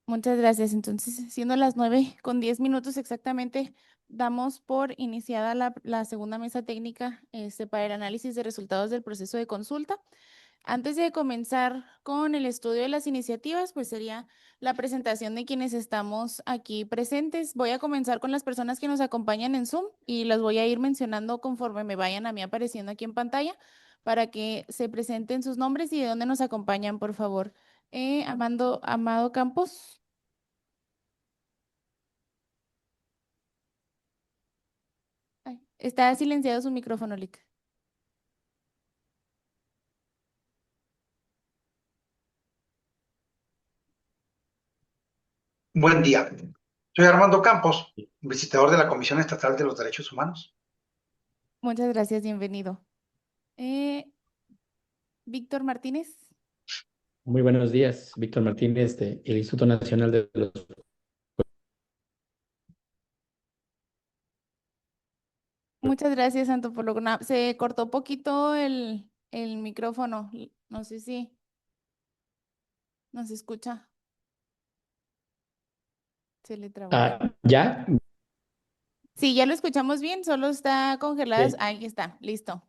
Muchas gracias. Entonces, siendo las 9:10 exactamente, damos por iniciada la segunda mesa técnica para el análisis de resultados del proceso de consulta. Antes de comenzar con el estudio de las iniciativas, pues sería la presentación de quienes estamos aquí presentes. Voy a comenzar con las personas que nos acompañan en Zoom y las voy a ir mencionando conforme me vayan a mí apareciendo aquí en pantalla para que se presenten sus nombres y de dónde nos acompañan, por favor. Amado Campos. Ay, está silenciado su micrófono, Lick. Buen día. Soy Armando Campos, visitador de la Comisión Estatal de los Derechos Humanos. Muchas gracias, bienvenido. Eh, Víctor Martínez. Muy buenos días, Víctor Martínez, del Instituto Nacional de los... Muchas gracias, Santo por se cortó poquito el micrófono. No sé si nos escucha. Se le trabó. ¿Ya? Sí, ya lo escuchamos bien, solo está congelado. Sí. Ahí está, listo.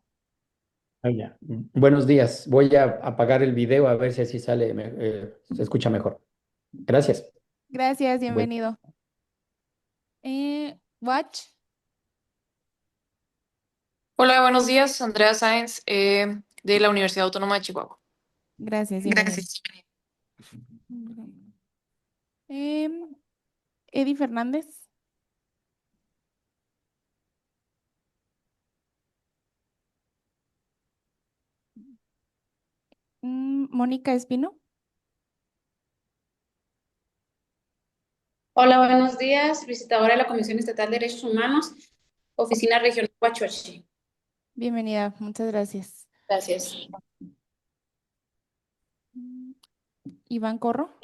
Ya. Buenos días. Voy a apagar el video a ver si así sale, se escucha mejor. Gracias. Gracias, Buen- bienvenido. Watch. Hola, buenos días. Andrea Sáenz, de la Universidad Autónoma de Chihuahua. Gracias, bienvenido. Gracias. Em, Eddie Fernández. Mónica Espino. Hola, buenos días. Visitadora de la Comisión Estatal de Derechos Humanos, Oficina Regional Huachuachi. Bienvenida, muchas gracias. Gracias. Iván Corro.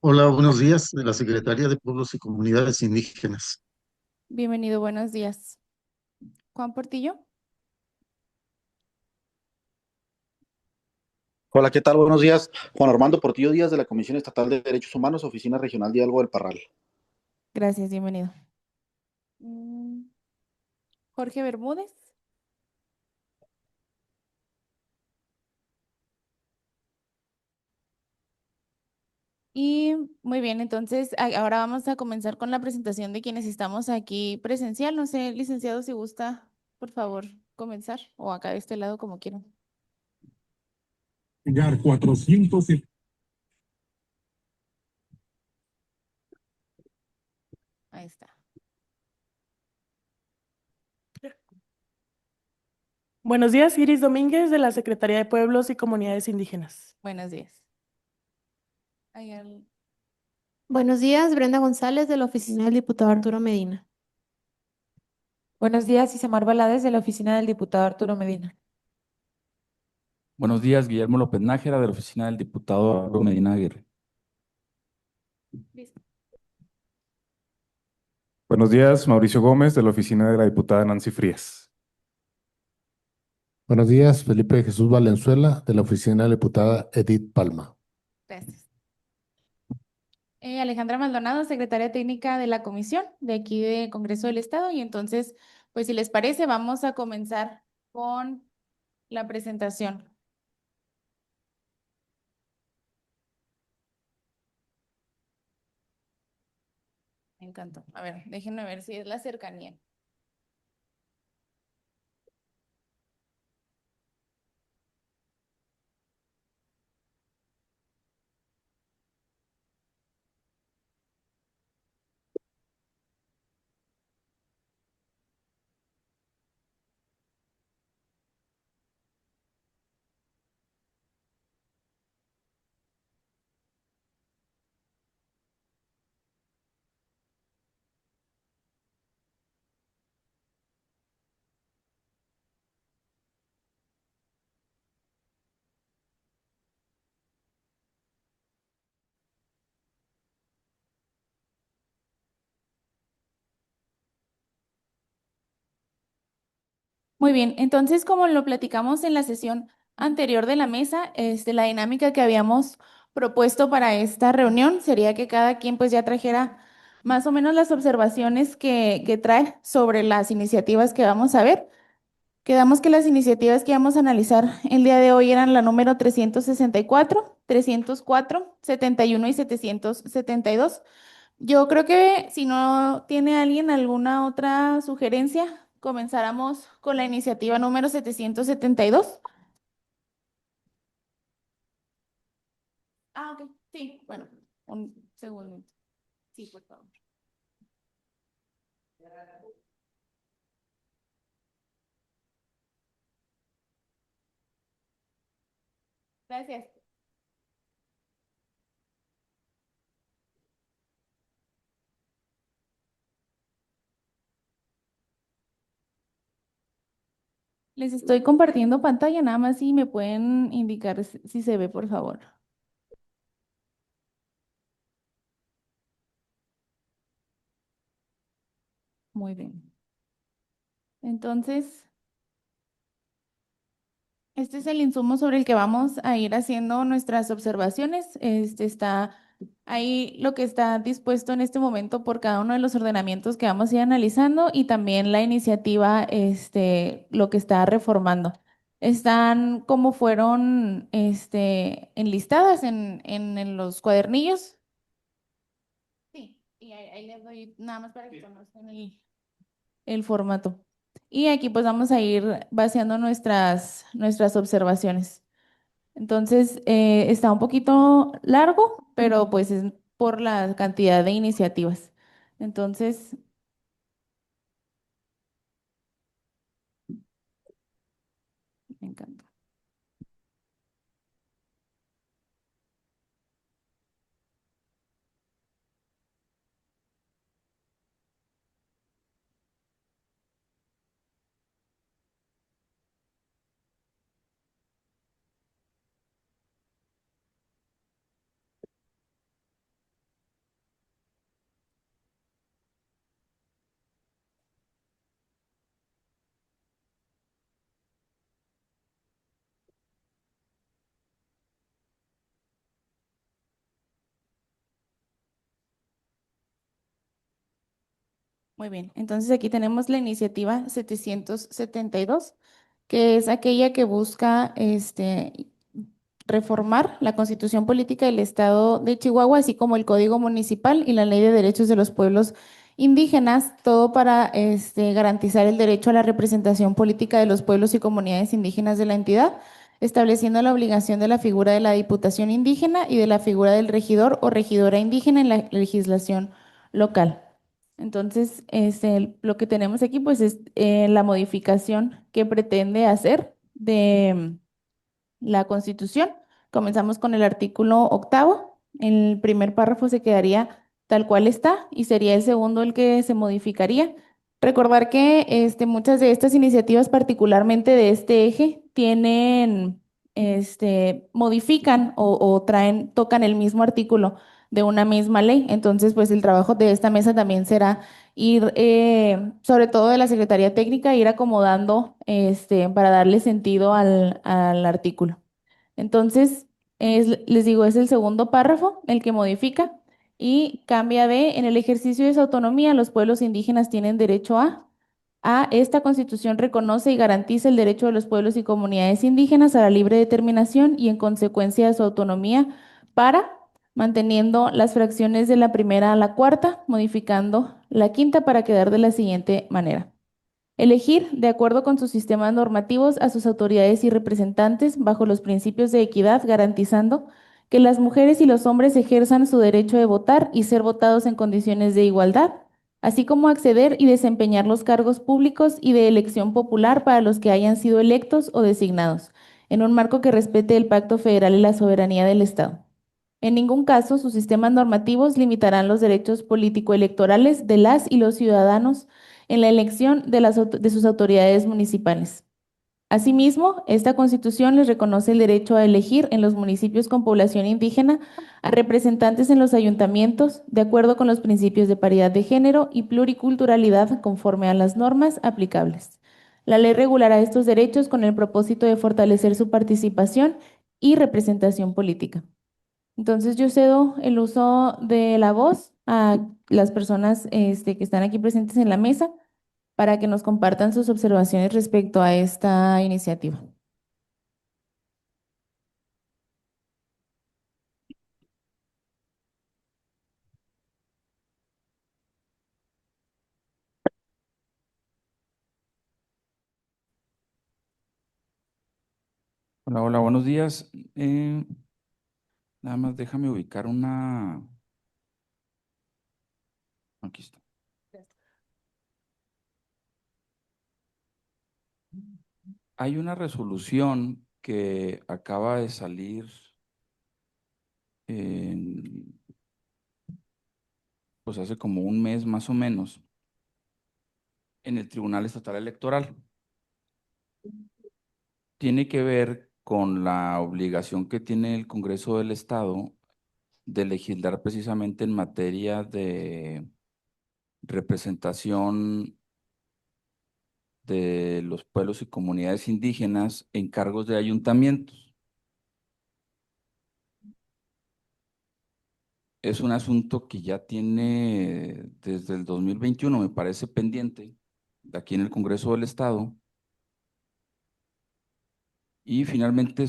Hola, buenos días, de la Secretaría de Pueblos y Comunidades Indígenas. Bienvenido, buenos días. Juan Portillo. Hola, ¿qué tal? Buenos días. Juan Armando Portillo Díaz de la Comisión Estatal de Derechos Humanos, Oficina Regional de Hidalgo del Parral. Gracias, bienvenido. Jorge Bermúdez. Y muy bien, entonces ahora vamos a comenzar con la presentación de quienes estamos aquí presencial. No sé, licenciado, si gusta, por favor, comenzar o acá de este lado como quieran. 400. Ahí está. Buenos días, Iris Domínguez de la Secretaría de Pueblos y Comunidades Indígenas. Buenos días. Buenos días, Brenda González de la oficina del diputado Arturo Medina. Buenos días, Isamar Valadez de la oficina del diputado Arturo Medina. Buenos días, Guillermo López Nájera, de la oficina del diputado Arturo Medina Aguirre. Listo. Buenos días, Mauricio Gómez, de la oficina de la diputada Nancy Frías. Buenos días, Felipe Jesús Valenzuela, de la oficina de la diputada Edith Palma. Gracias. Alejandra Maldonado, secretaria técnica de la comisión de aquí de Congreso del Estado. Y entonces, pues si les parece, vamos a comenzar con la presentación. Me encantó. A ver, déjenme ver si es la cercanía. Muy bien, entonces como lo platicamos en la sesión anterior de la mesa, la dinámica que habíamos propuesto para esta reunión sería que cada quien pues ya trajera más o menos las observaciones que trae sobre las iniciativas que vamos a ver. Quedamos que las iniciativas que vamos a analizar el día de hoy eran la número 364, 304, 71 y 772. Yo creo que si no tiene alguien alguna otra sugerencia, comenzáramos con la iniciativa número 772. Ah, ok. Sí, bueno, un segundo. Sí, por favor. Gracias. Les estoy compartiendo pantalla, nada más si me pueden indicar si se ve, por favor. Muy bien. Entonces, este es el insumo sobre el que vamos a ir haciendo nuestras observaciones. Este está ahí lo que está dispuesto en este momento por cada uno de los ordenamientos que vamos a ir analizando y también la iniciativa, lo que está reformando. Están como fueron, enlistadas en los cuadernillos. Sí, y ahí les doy nada más para que conozcan el formato. Y aquí pues vamos a ir vaciando nuestras observaciones. Entonces, está un poquito largo, pero pues es por la cantidad de iniciativas. Entonces, me encanta. Muy bien, entonces aquí tenemos la iniciativa 772, que es aquella que busca reformar la Constitución Política del Estado de Chihuahua, así como el Código Municipal y la Ley de Derechos de los Pueblos Indígenas, todo para garantizar el derecho a la representación política de los pueblos y comunidades indígenas de la entidad, estableciendo la obligación de la figura de la Diputación Indígena y de la figura del regidor o regidora indígena en la legislación local. Entonces, lo que tenemos aquí pues es la modificación que pretende hacer de la Constitución. Comenzamos con el artículo 8. El primer párrafo se quedaría tal cual está y sería el segundo el que se modificaría. Recordar que muchas de estas iniciativas, particularmente de este eje, tienen, modifican o traen, tocan el mismo artículo de una misma ley. Entonces, pues el trabajo de esta mesa también será ir, sobre todo de la Secretaría Técnica, ir acomodando para darle sentido al artículo. Entonces, les digo, es el segundo párrafo el que modifica y cambia de, en el ejercicio de su autonomía, los pueblos indígenas tienen derecho a esta Constitución reconoce y garantiza el derecho de los pueblos y comunidades indígenas a la libre determinación y en consecuencia de su autonomía para, manteniendo las fracciones de la primera a la cuarta, modificando la quinta para quedar de la siguiente manera. Elegir, de acuerdo con sus sistemas normativos, a sus autoridades y representantes bajo los principios de equidad, garantizando que las mujeres y los hombres ejerzan su derecho de votar y ser votados en condiciones de igualdad, así como acceder y desempeñar los cargos públicos y de elección popular para los que hayan sido electos o designados, en un marco que respete el Pacto Federal y la soberanía del Estado. En ningún caso sus sistemas normativos limitarán los derechos político-electorales de las y los ciudadanos en la elección de sus autoridades municipales. Asimismo, esta Constitución les reconoce el derecho a elegir en los municipios con población indígena a representantes en los ayuntamientos de acuerdo con los principios de paridad de género y pluriculturalidad conforme a las normas aplicables. La ley regulará estos derechos con el propósito de fortalecer su participación y representación política. Entonces yo cedo el uso de la voz a las personas que están aquí presentes en la mesa para que nos compartan sus observaciones respecto a esta iniciativa. Hola, hola, buenos días. Nada más déjame ubicar una. Aquí está. Hay una resolución que acaba de salir en, pues hace como un mes más o menos en el Tribunal Estatal Electoral. Tiene que ver con la obligación que tiene el Congreso del Estado de legislar precisamente en materia de representación de los pueblos y comunidades indígenas en cargos de ayuntamientos. Es un asunto que ya tiene desde el 2021, me parece pendiente, de aquí en el Congreso del Estado, y finalmente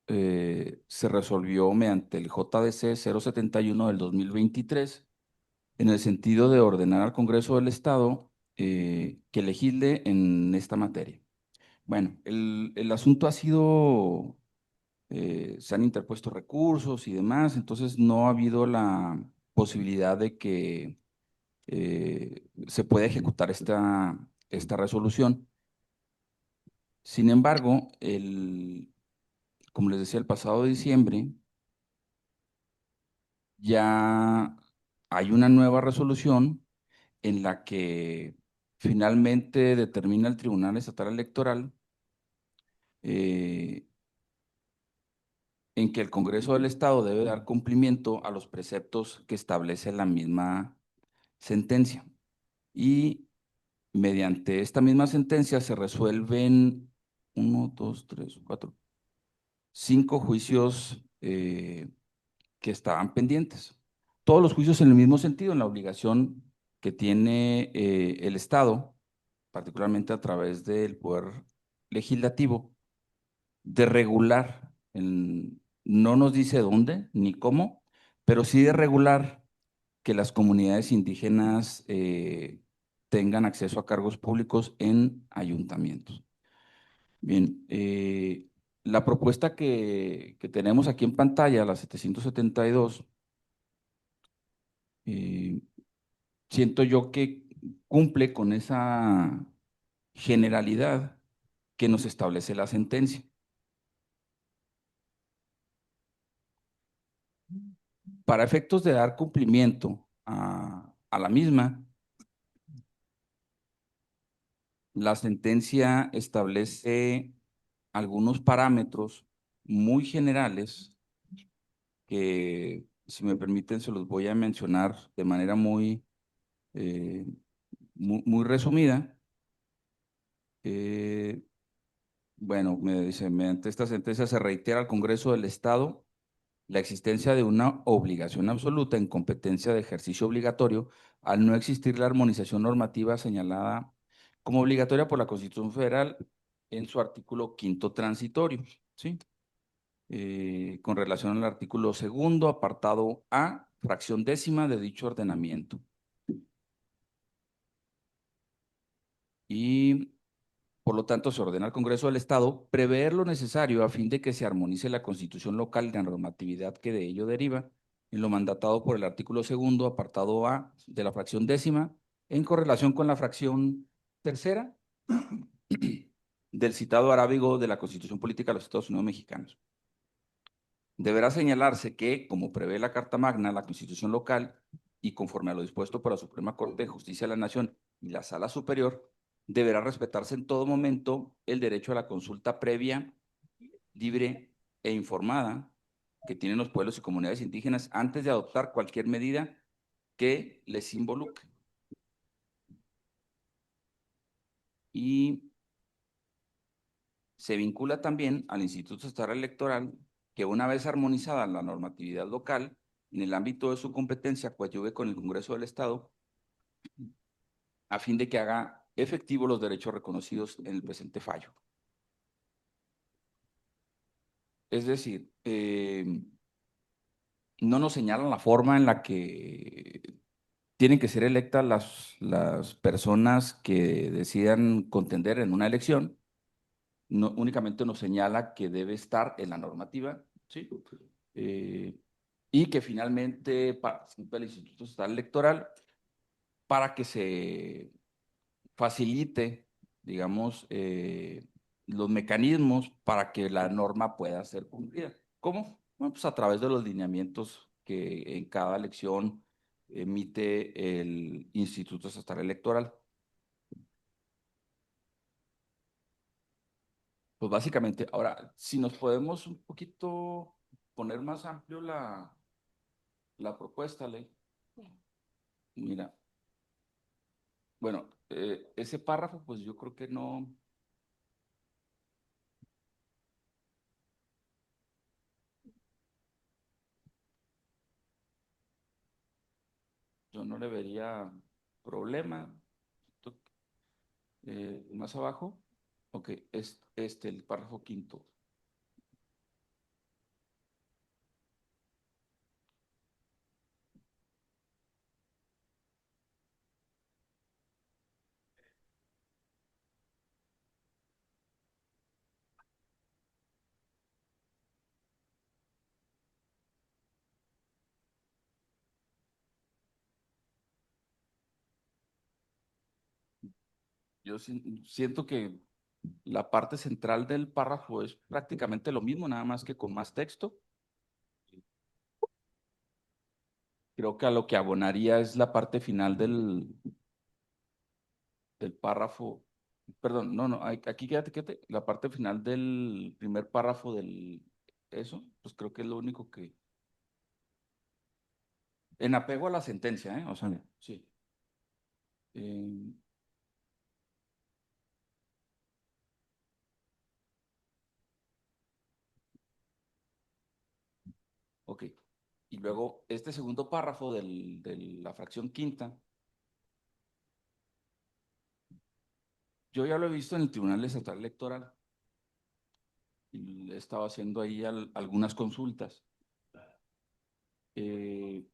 se resolvió mediante el JDC 071 del 2023, en el sentido de ordenar al Congreso del Estado que legisle en esta materia. Bueno, el asunto ha sido, se han interpuesto recursos y demás, entonces no ha habido la posibilidad de que se pueda ejecutar esta resolución. Sin embargo, como les decía, el pasado diciembre ya hay una nueva resolución en la que finalmente determina el Tribunal Estatal Electoral eh, en que el Congreso del Estado debe dar cumplimiento a los preceptos que establece la misma sentencia. Y mediante esta misma sentencia se resuelven 5 juicios que estaban pendientes. Todos los juicios en el mismo sentido, en la obligación que tiene el Estado, particularmente a través del Poder Legislativo, de regular, no nos dice dónde ni cómo, pero sí de regular que las comunidades indígenas tengan acceso a cargos públicos en ayuntamientos. Bien, la propuesta que tenemos aquí en pantalla, la 772, eh, siento yo que cumple con esa generalidad que nos establece la sentencia. Para efectos de dar cumplimiento a la misma, la sentencia establece algunos parámetros muy generales que, si me permiten, se los voy a mencionar de manera eh, muy resumida. Bueno, me dice, mediante esta sentencia se reitera al Congreso del Estado la existencia de una obligación absoluta en competencia de ejercicio obligatorio al no existir la armonización normativa señalada como obligatoria por la Constitución Federal en su artículo 5º transitorio, ¿sí? Con relación al artículo 2º, apartado A, fracción 10ª de dicho ordenamiento. Y por lo tanto, se ordena al Congreso del Estado prever lo necesario a fin de que se armonice la Constitución local y la normatividad que de ello deriva, en lo mandatado por el artículo 2º, apartado A de la fracción 10ª, en correlación con la fracción 3ª del citado arábigo de la Constitución Política de los Estados Unidos Mexicanos. Deberá señalarse que, como prevé la Carta Magna, la Constitución local, y conforme a lo dispuesto por la Suprema Corte de Justicia de la Nación y la Sala Superior, deberá respetarse en todo momento el derecho a la consulta previa, libre e informada que tienen los pueblos y comunidades indígenas antes de adoptar cualquier medida que les involucre. Y se vincula también al Instituto Estatal Electoral que una vez armonizada la normatividad local, en el ámbito de su competencia, coadyuve con el Congreso del Estado a fin de que haga efectivos los derechos reconocidos en el presente fallo. Es decir, no nos señalan la forma en la que tienen que ser electas las personas que decidan contender en una elección. No, únicamente nos señala que debe estar en la normativa, ¿sí? Y que finalmente participe el Instituto Estatal Electoral para que se facilite, digamos, los mecanismos para que la norma pueda ser cumplida. ¿Cómo? Bueno, pues a través de los lineamientos que en cada elección emite el Instituto Estatal Electoral. Pues básicamente, ahora, si nos podemos un poquito poner más amplio la propuesta, Ley. Mira, bueno, ese párrafo, pues yo creo que no. Yo no le vería problema. Más abajo, ok, es el párrafo quinto. Yo siento que la parte central del párrafo es prácticamente lo mismo, nada más que con más texto. Creo que a lo que abonaría es la parte final del párrafo. Perdón, no, aquí quédate, la parte final del primer párrafo eso, pues creo que es lo único que, en apego a la sentencia, o sea, sí. Eh, ok, y luego este segundo párrafo de la fracción quinta, yo ya lo he visto en el Tribunal Estatal Electoral y he estado haciendo ahí algunas consultas. De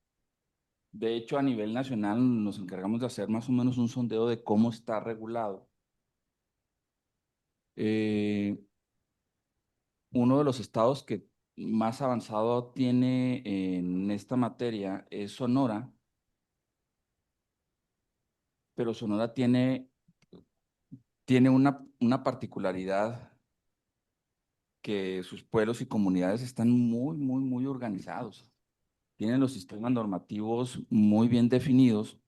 hecho, a nivel nacional nos encargamos de hacer más o menos un sondeo de cómo está regulado. Uno de los estados que más avanzado tiene en esta materia es Sonora, pero Sonora tiene una particularidad, que sus pueblos y comunidades están muy, muy, muy organizados. Tienen los sistemas normativos muy bien definidos.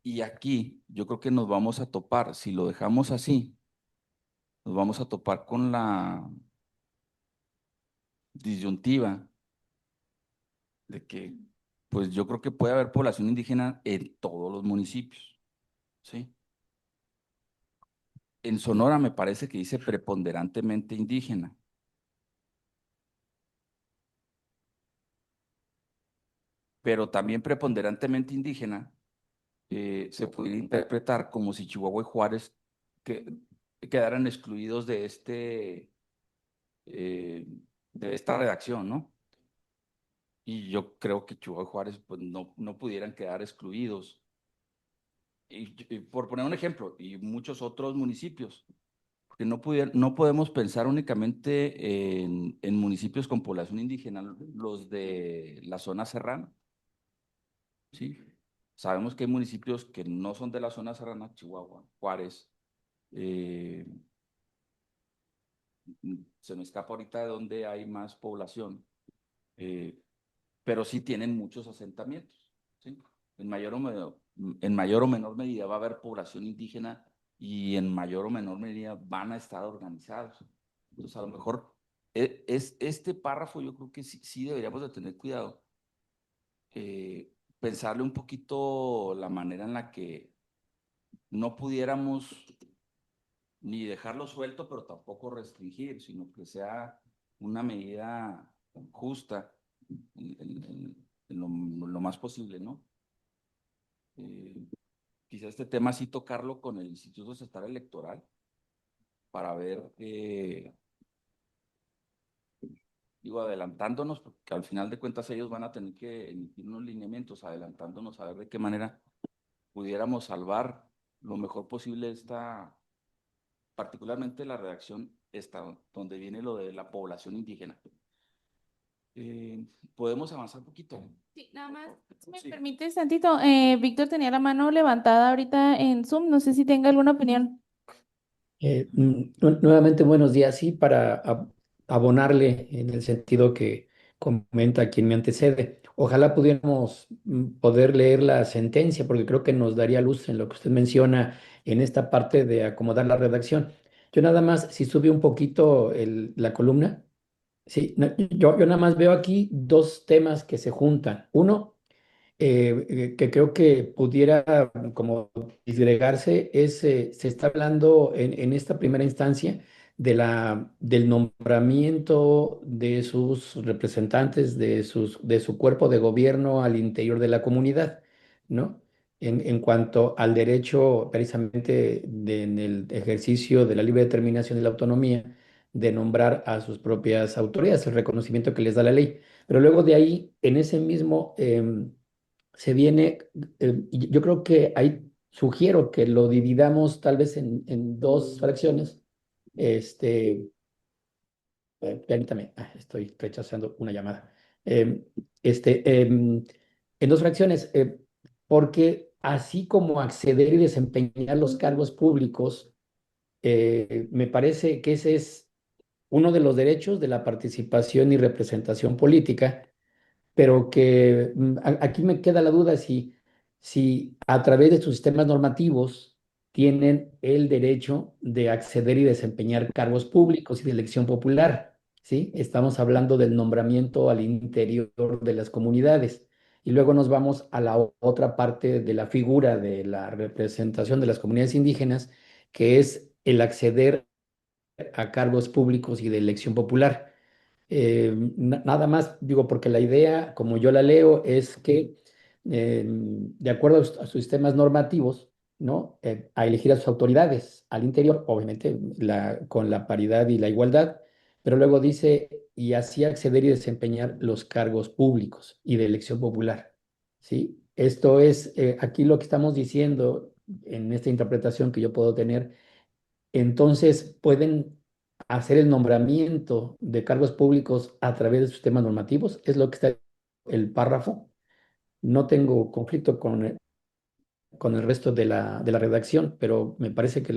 Y aquí yo creo que nos vamos a topar, si lo dejamos así, nos vamos a topar con la disyuntiva de que, pues yo creo que puede haber población indígena en todos los municipios, ¿sí? En Sonora me parece que dice preponderantemente indígena. Pero también preponderantemente indígena se puede interpretar como si Chihuahua y Juárez quedaran excluidos de esta redacción, ¿no? Y yo creo que Chihuahua y Juárez pues, no pudieran quedar excluidos. Y por poner un ejemplo, y muchos otros municipios, porque no podemos pensar únicamente en municipios con población indígena, los de la zona serrana, ¿sí? Sabemos que hay municipios que no son de la zona serrana, Chihuahua, Juárez, eh, se me escapa ahorita de dónde hay más población, eh, pero sí tienen muchos asentamientos, ¿sí? En mayor o menor medida va a haber población indígena y en mayor o menor medida van a estar organizados. Entonces, a lo mejor este párrafo yo creo que sí deberíamos de tener cuidado, pensarle un poquito la manera en la que no pudiéramos ni dejarlo suelto, pero tampoco restringir, sino que sea una medida justa en lo más posible, ¿no? Quizá este tema sí tocarlo con el Instituto Estatal Electoral para ver, digo, adelantándonos, porque al final de cuentas ellos van a tener que emitir unos lineamientos, adelantándonos a ver de qué manera pudiéramos salvar lo mejor posible particularmente la redacción esta, donde viene lo de la población indígena. ¿Podemos avanzar un poquito? Sí, nada más, si me Sí. permites tantito, Víctor tenía la mano levantada ahorita en Zoom, no sé si tenga alguna opinión. Nuevamente, buenos días. Sí, para abonarle en el sentido que comenta quien me antecede. Ojalá pudiéramos poder leer la sentencia, porque creo que nos daría luz en lo que usted menciona en esta parte de acomodar la redacción. Yo nada más, si sube un poquito la columna, sí, yo nada más veo aquí dos temas que se juntan. Uno, que creo que pudiera como disgregarse es, se está hablando en esta primera instancia del nombramiento de sus representantes, de su cuerpo de gobierno al interior de la comunidad, ¿no? En cuanto al derecho precisamente en el ejercicio de la libre determinación y la autonomía de nombrar a sus propias autoridades, el reconocimiento que les da la ley. Pero luego de ahí, en ese mismo se viene, y yo creo que ahí sugiero que lo dividamos tal vez en dos fracciones. Este, permítame, estoy rechazando una llamada. Em, este, em, en dos fracciones, porque así como acceder y desempeñar los cargos públicos, me parece que ese es uno de los derechos de la participación y representación política, pero que aquí me queda la duda si a través de sus sistemas normativos tienen el derecho de acceder y desempeñar cargos públicos y de elección popular, ¿sí? Estamos hablando del nombramiento al interior de las comunidades. Y luego nos vamos a la otra parte de la figura de la representación de las comunidades indígenas, que es el acceder a cargos públicos y de elección popular. Nada más, digo, porque la idea, como yo la leo, es que de acuerdo a sus sistemas normativos, ¿no? A elegir a sus autoridades al interior, obviamente con la paridad y la igualdad, pero luego dice, y así acceder y desempeñar los cargos públicos y de elección popular, ¿sí? Esto es, aquí lo que estamos diciendo en esta interpretación que yo puedo tener, entonces pueden hacer el nombramiento de cargos públicos a través de sus sistemas normativos, es lo que está el párrafo. No tengo conflicto con el resto de la redacción, pero me parece que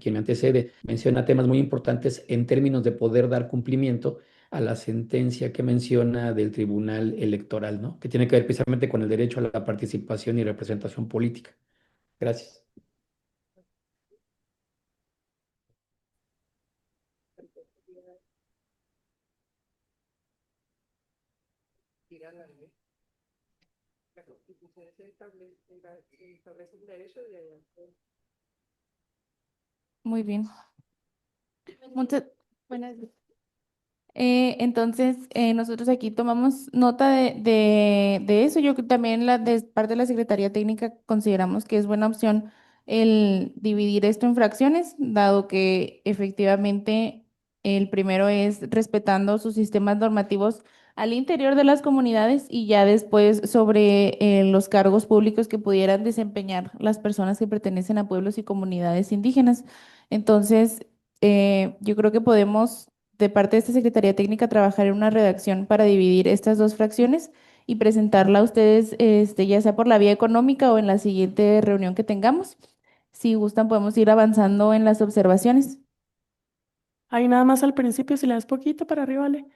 quien me antecede menciona temas muy importantes en términos de poder dar cumplimiento a la sentencia que menciona del Tribunal Electoral, ¿no? Que tiene que ver precisamente con el derecho a la participación y representación política. Gracias. Muy bien. Muchas buenas. Entonces, nosotros aquí tomamos nota de eso. Yo creo que también de parte de la Secretaría Técnica consideramos que es buena opción el dividir esto en fracciones, dado que efectivamente el primero es respetando sus sistemas normativos al interior de las comunidades y ya después sobre los cargos públicos que pudieran desempeñar las personas que pertenecen a pueblos y comunidades indígenas. Entonces, yo creo que podemos de parte de esta Secretaría Técnica trabajar en una redacción para dividir estas dos fracciones y presentarla a ustedes, ya sea por la vía económica o en la siguiente reunión que tengamos. Si gustan, podemos ir avanzando en las observaciones. Ahí nada más al principio, si le das poquito para arriba, vale.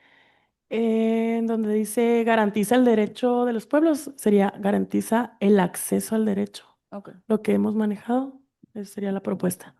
En donde dice garantiza el derecho de los pueblos, sería garantiza el acceso al derecho. Ok. Lo que hemos manejado, esa sería la propuesta.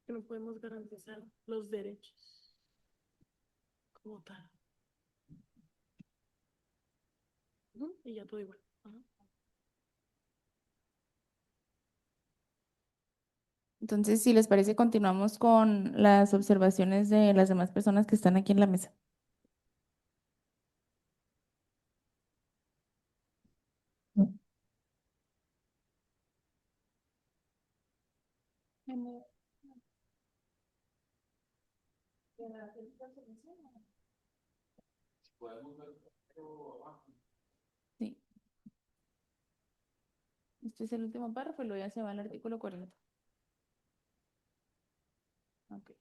Que no podemos garantizar los derechos como tal. Y ya todo igual. Ajá. Entonces, si les parece, continuamos con las observaciones de las demás personas que están aquí en la mesa. Sí. Este es el último párrafo y luego ya se va al artículo 40. Ok.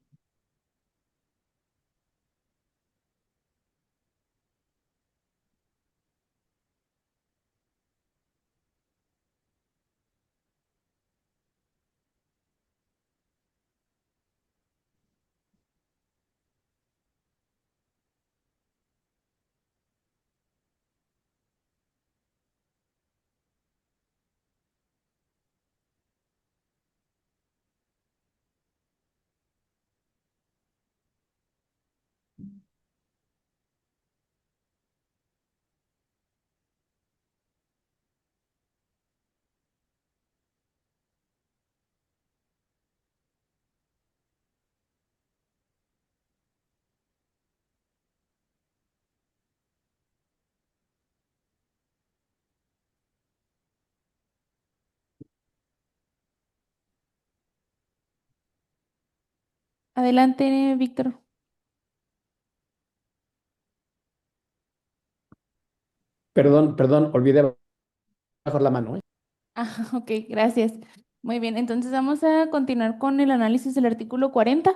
Adelante, Víctor. Perdón, olvidé bajar la mano, ¿eh? Ah, ok, gracias. Muy bien, entonces vamos a continuar con el análisis del artículo 40.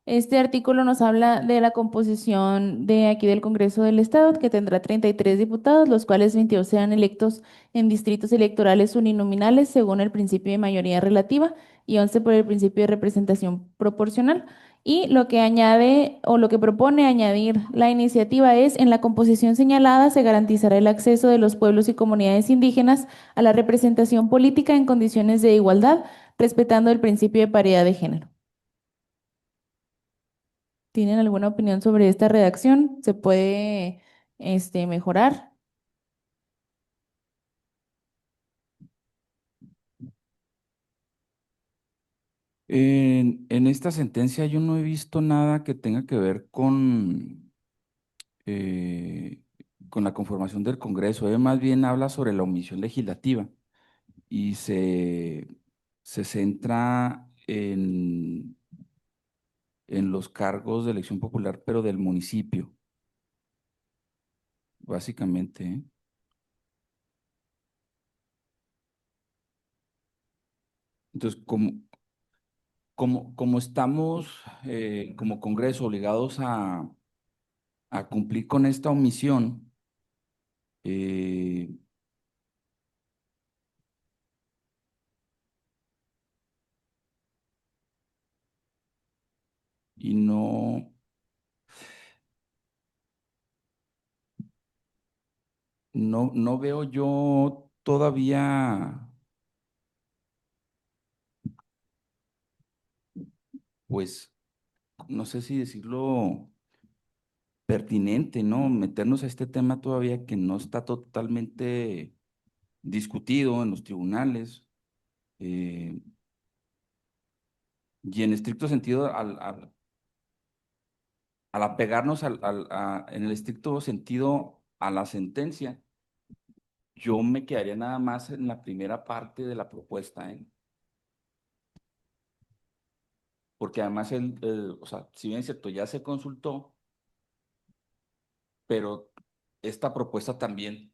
Este artículo nos habla de la composición de aquí del Congreso del Estado, que tendrá 33 diputados, los cuales 22 sean electos en distritos electorales uninominales según el principio de mayoría relativa y 11 por el principio de representación proporcional. Y lo que añade o lo que propone añadir la iniciativa es, en la composición señalada se garantizará el acceso de los pueblos y comunidades indígenas a la representación política en condiciones de igualdad, respetando el principio de paridad de género. ¿Tienen alguna opinión sobre esta redacción? ¿Se puede mejorar? En esta sentencia yo no he visto nada que tenga que ver eh, con la conformación del Congreso. Más bien habla sobre la omisión legislativa y se centra en los cargos de elección popular, pero del municipio, básicamente, ¿eh? Entonces, como estamos como Congreso obligados a cumplir con esta omisión, eh, y no veo yo todavía, pues, no sé si decirlo pertinente, ¿no? Meternos a este tema todavía que no está totalmente discutido en los tribunales. Y en estricto sentido, al apegarnos en el estricto sentido a la sentencia, yo me quedaría nada más en la primera parte de la propuesta, ¿eh? Porque además, o sea, si bien es cierto, ya se consultó, pero esta propuesta también,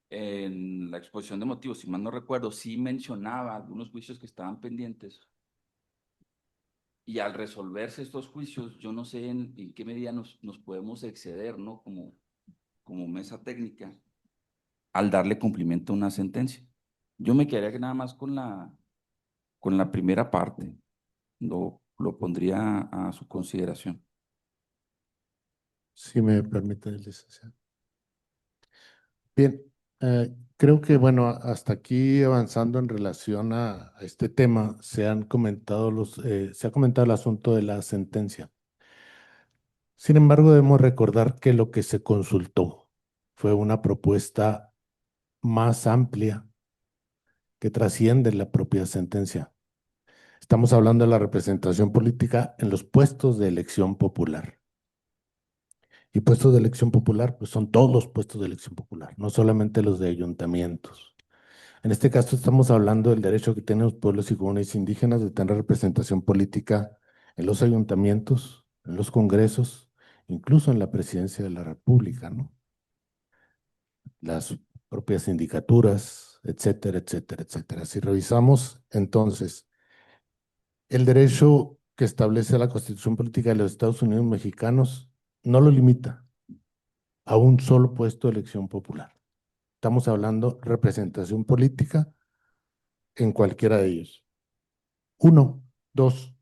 en la exposición de motivos, si mal no recuerdo, sí mencionaba algunos juicios que estaban pendientes. Y al resolverse estos juicios, yo no sé en qué medida nos podemos exceder, ¿no? Como mesa técnica, al darle cumplimiento a una sentencia. Yo me quedaría nada más con la primera parte. Lo pondría a su consideración. Si me permite, licenciado. Bien, Creo que, bueno, hasta aquí avanzando en relación a este tema, se ha comentado el asunto de la sentencia. Sin embargo, debemos recordar que lo que se consultó fue una propuesta más amplia que trasciende la propia sentencia. Estamos hablando de la representación política en los puestos de elección popular. Y puestos de elección popular, pues son todos los puestos de elección popular, no solamente los de ayuntamientos. En este caso estamos hablando del derecho que tienen los pueblos y comunidades indígenas de tener representación política en los ayuntamientos, en los congresos, incluso en la presidencia de la República, ¿no? Las propias sindicaturas, etcétera, etcétera, etcétera. Si revisamos entonces el derecho que establece la Constitución Política de los Estados Unidos Mexicanos, no lo limita a un solo puesto de elección popular. Estamos hablando representación política en cualquiera de ellos. Uno, dos,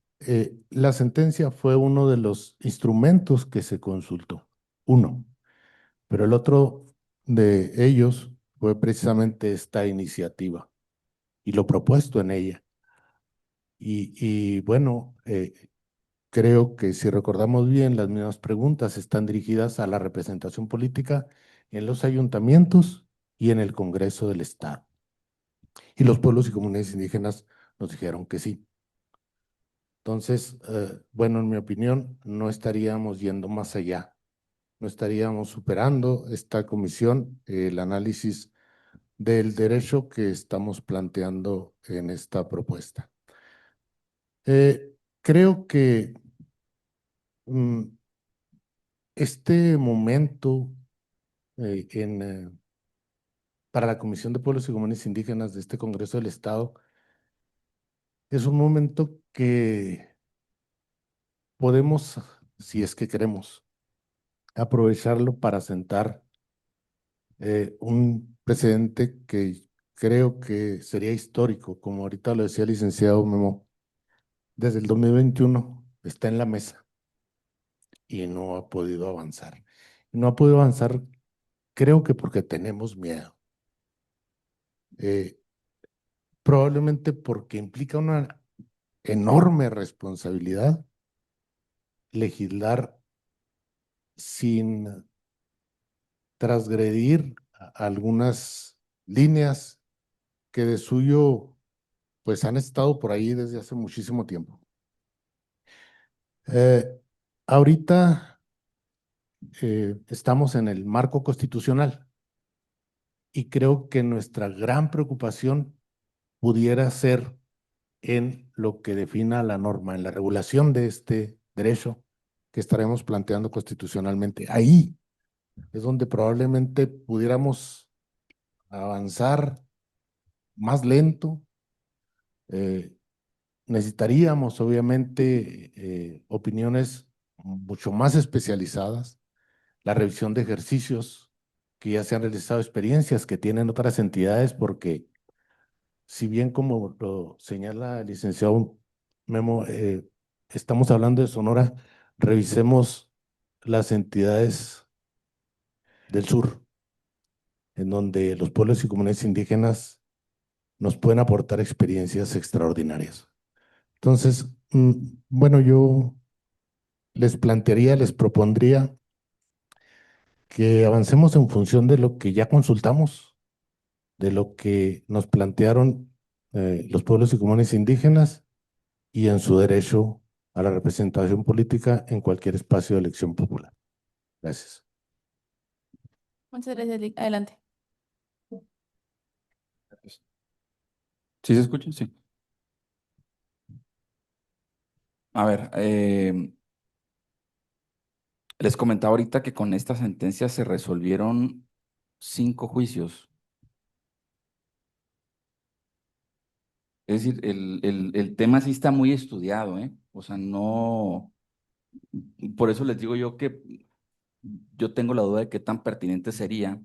la sentencia fue uno de los instrumentos que se consultó. Uno, pero el otro de ellos fue precisamente esta iniciativa y lo propuesto en ella. Y bueno, creo que si recordamos bien, las mismas preguntas están dirigidas a la representación política en los ayuntamientos y en el Congreso del Estado. Y los pueblos y comunidades indígenas nos dijeron que sí. Entonces, bueno, en mi opinión, no estaríamos yendo más allá, no estaríamos superando esta comisión, el análisis del derecho que estamos planteando en esta propuesta. Creo que este momento para la Comisión de Pueblos y Comunidades Indígenas de este Congreso del Estado es un momento que podemos, si es que queremos, aprovecharlo para sentar un precedente que creo que sería histórico, como ahorita lo decía el licenciado Memo, desde el 2021 está en la mesa y no ha podido avanzar. No ha podido avanzar, creo que porque tenemos miedo. Probablemente porque implica una enorme responsabilidad legislar sin transgredir algunas líneas que de suyo pues han estado por ahí desde hace muchísimo tiempo. Ahorita estamos en el marco constitucional y creo que nuestra gran preocupación pudiera ser en lo que defina la norma, en la regulación de este derecho que estaremos planteando constitucionalmente. Ahí es donde probablemente pudiéramos avanzar más lento. Necesitaríamos, obviamente, opiniones mucho más especializadas, la revisión de ejercicios que ya se han realizado, experiencias que tienen otras entidades, porque si bien como lo señala el licenciado Memo, estamos hablando de Sonora, revisemos las entidades del sur, en donde los pueblos y comunidades indígenas nos pueden aportar experiencias extraordinarias. Entonces, bueno, yo les plantearía, les propondría que avancemos en función de lo que ya consultamos, de lo que nos plantearon los pueblos y comunidades indígenas y en su derecho a la representación política en cualquier espacio de elección popular. Gracias. Muchas gracias, Lic. Adelante. ¿Sí se escucha? Sí. A ver, les comentaba ahorita que con esta sentencia se resolvieron 5 juicios. Es decir, el tema sí está muy estudiado, ¿eh? O sea, no, por eso les digo yo que yo tengo la duda de qué tan pertinente sería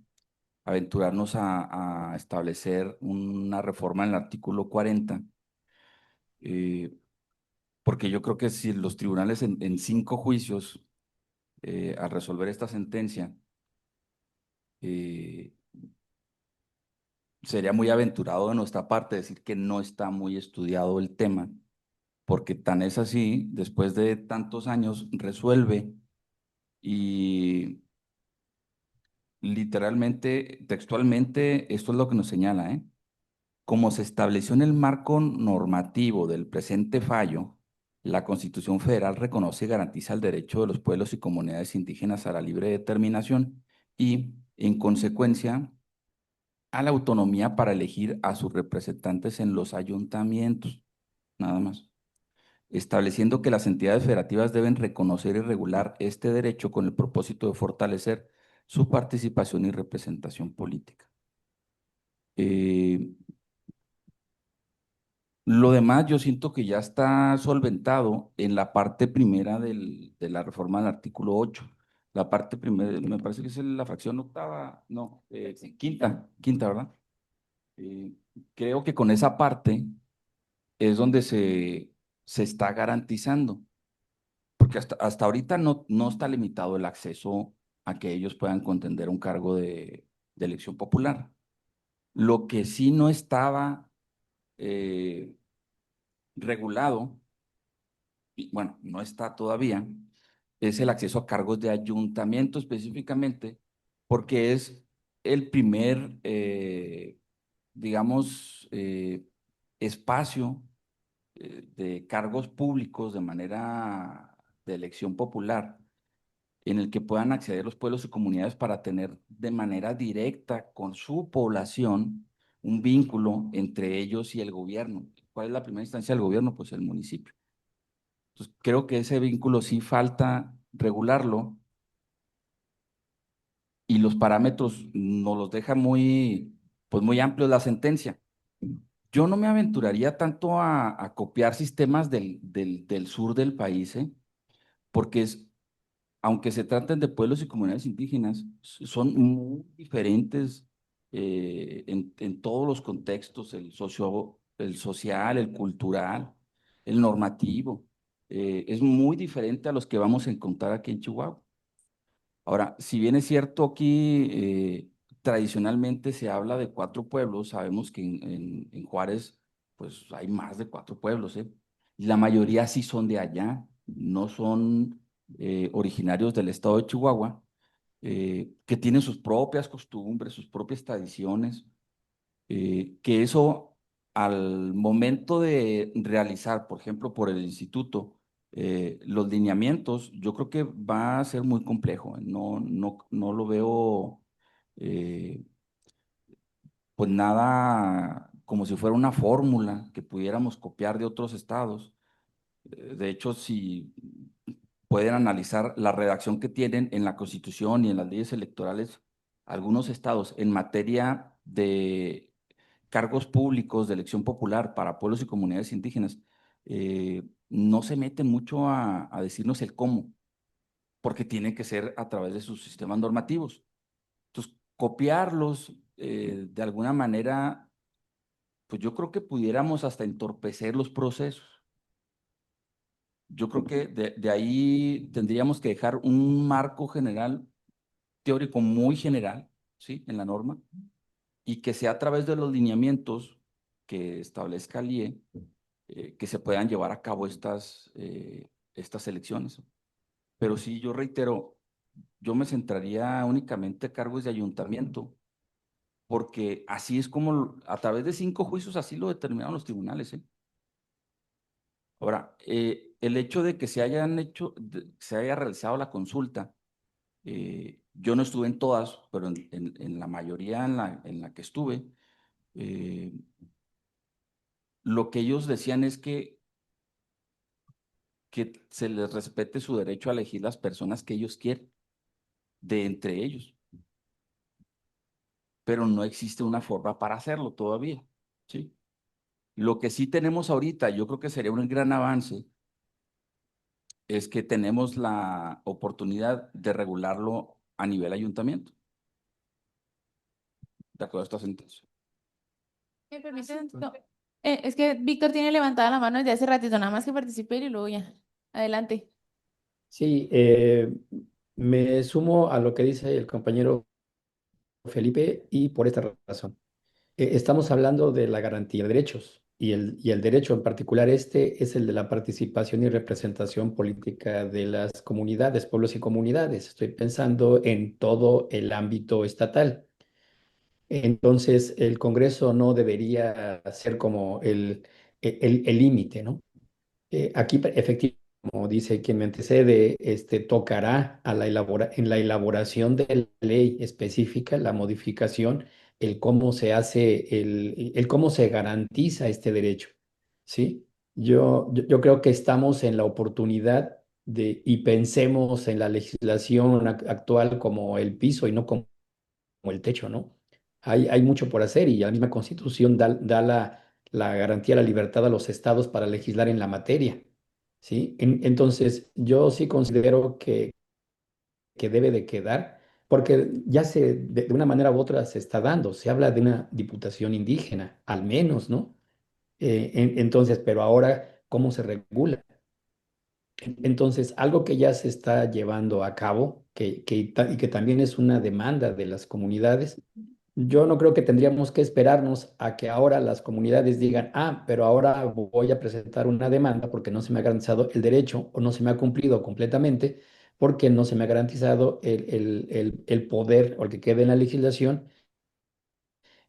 aventurarnos a establecer una reforma en el artículo 40, porque yo creo que si los tribunales en 5 juicios, al resolver esta sentencia, sería muy aventurado de nuestra parte decir que no está muy estudiado el tema, porque tan es así, después de tantos años resuelve y literalmente, textualmente, esto es lo que nos señala, ¿eh? Como se estableció en el marco normativo del presente fallo, la Constitución Federal reconoce y garantiza el derecho de los pueblos y comunidades indígenas a la libre determinación y, en consecuencia, a la autonomía para elegir a sus representantes en los ayuntamientos, nada más, estableciendo que las entidades federativas deben reconocer y regular este derecho con el propósito de fortalecer su participación y representación política. Eh, Lo demás yo siento que ya está solventado en la parte primera de la reforma del artículo 8. La parte primera, me parece que es la fracción octava, no, sí, quinta, ¿verdad? Eh, Creo que con esa parte es donde se está garantizando, porque hasta ahorita no está limitado el acceso a que ellos puedan contender un cargo de elección popular. Lo que sí no estaba eh, regulado, y bueno, no está todavía, es el acceso a cargos de ayuntamiento específicamente, porque es el primer, digamos, espacio de cargos públicos de manera de elección popular en el que puedan acceder los pueblos y comunidades para tener de manera directa con su población un vínculo entre ellos y el gobierno. ¿Cuál es la primera instancia del gobierno? Pues el municipio. Entonces, creo que ese vínculo sí falta regularlo y los parámetros nos los deja pues muy amplios la sentencia. Yo no me aventuraría tanto a copiar sistemas del sur del país, ¿eh? Porque aunque se traten de pueblos y comunidades indígenas, son muy diferentes en todos los contextos, el social, el cultural, el normativo. Es muy diferente a los que vamos a encontrar aquí en Chihuahua. Ahora, si bien es cierto aquí, tradicionalmente se habla de 4 pueblos, sabemos que en Juárez, pues hay más de 4 pueblos, ¿eh? Y la mayoría sí son de allá, no son originarios del estado de Chihuahua, que tienen sus propias costumbres, sus propias tradiciones, que eso al momento de realizar, por ejemplo, por el instituto, los lineamientos, yo creo que va a ser muy complejo. No lo veo, eh, pues nada como si fuera una fórmula que pudiéramos copiar de otros estados. De hecho, si pueden analizar la redacción que tienen en la Constitución y en las leyes electorales algunos estados en materia de cargos públicos de elección popular para pueblos y comunidades indígenas, no se meten mucho a decirnos el cómo, porque tiene que ser a través de sus sistemas normativos. Entonces, copiarlos de alguna manera, pues yo creo que pudiéramos hasta entorpecer los procesos. Yo creo que de ahí tendríamos que dejar un marco general, teórico muy general, ¿sí? En la norma, y que sea a través de los lineamientos que establezca el IE, que se puedan llevar a cabo estas elecciones. Pero sí, yo reitero, yo me centraría únicamente en cargos de ayuntamiento, porque así es como, a través de 5 juicios, así lo determinaron los tribunales, ¿eh? Ahora, el hecho de que se haya realizado la consulta, yo no estuve en todas, pero en la mayoría en la que estuve, eh, lo que ellos decían es que se les respete su derecho a elegir las personas que ellos quieren, de entre ellos, pero no existe una forma para hacerlo todavía, ¿sí? Lo que sí tenemos ahorita, yo creo que sería un gran avance, es que tenemos la oportunidad de regularlo a nivel ayuntamiento, de acuerdo a esta sentencia. ¿Me permiten? No. Es que Víctor tiene levantada la mano desde hace ratito, nada más que participe y luego ya. Adelante. Sí, me sumo a lo que dice el compañero Felipe y por esta razón. Estamos hablando de la garantía de derechos y el derecho en particular este es el de la participación y representación política de las comunidades, pueblos y comunidades. Estoy pensando en todo el ámbito estatal. Entonces, el Congreso no debería ser como el límite, ¿no? Aquí, efectivamente, como dice quien me antecede, tocará en la elaboración de la ley específica, la modificación, el cómo se hace, el cómo se garantiza este derecho, ¿sí? Yo creo que estamos en la oportunidad y pensemos en la legislación actual como el piso y no como el techo, ¿no? Hay mucho por hacer y la misma Constitución da la garantía de la libertad a los estados para legislar en la materia, ¿sí? Entonces, yo sí considero que debe de quedar, porque ya de una manera u otra se está dando, se habla de una diputación indígena, al menos, ¿no? Entonces, pero ahora, ¿cómo se regula? Entonces, algo que ya se está llevando a cabo, y que también es una demanda de las comunidades, yo no creo que tendríamos que esperarnos a que ahora las comunidades digan, ah, pero ahora voy a presentar una demanda porque no se me ha garantizado el derecho o no se me ha cumplido completamente porque no se me ha garantizado el poder o el que quede en la legislación,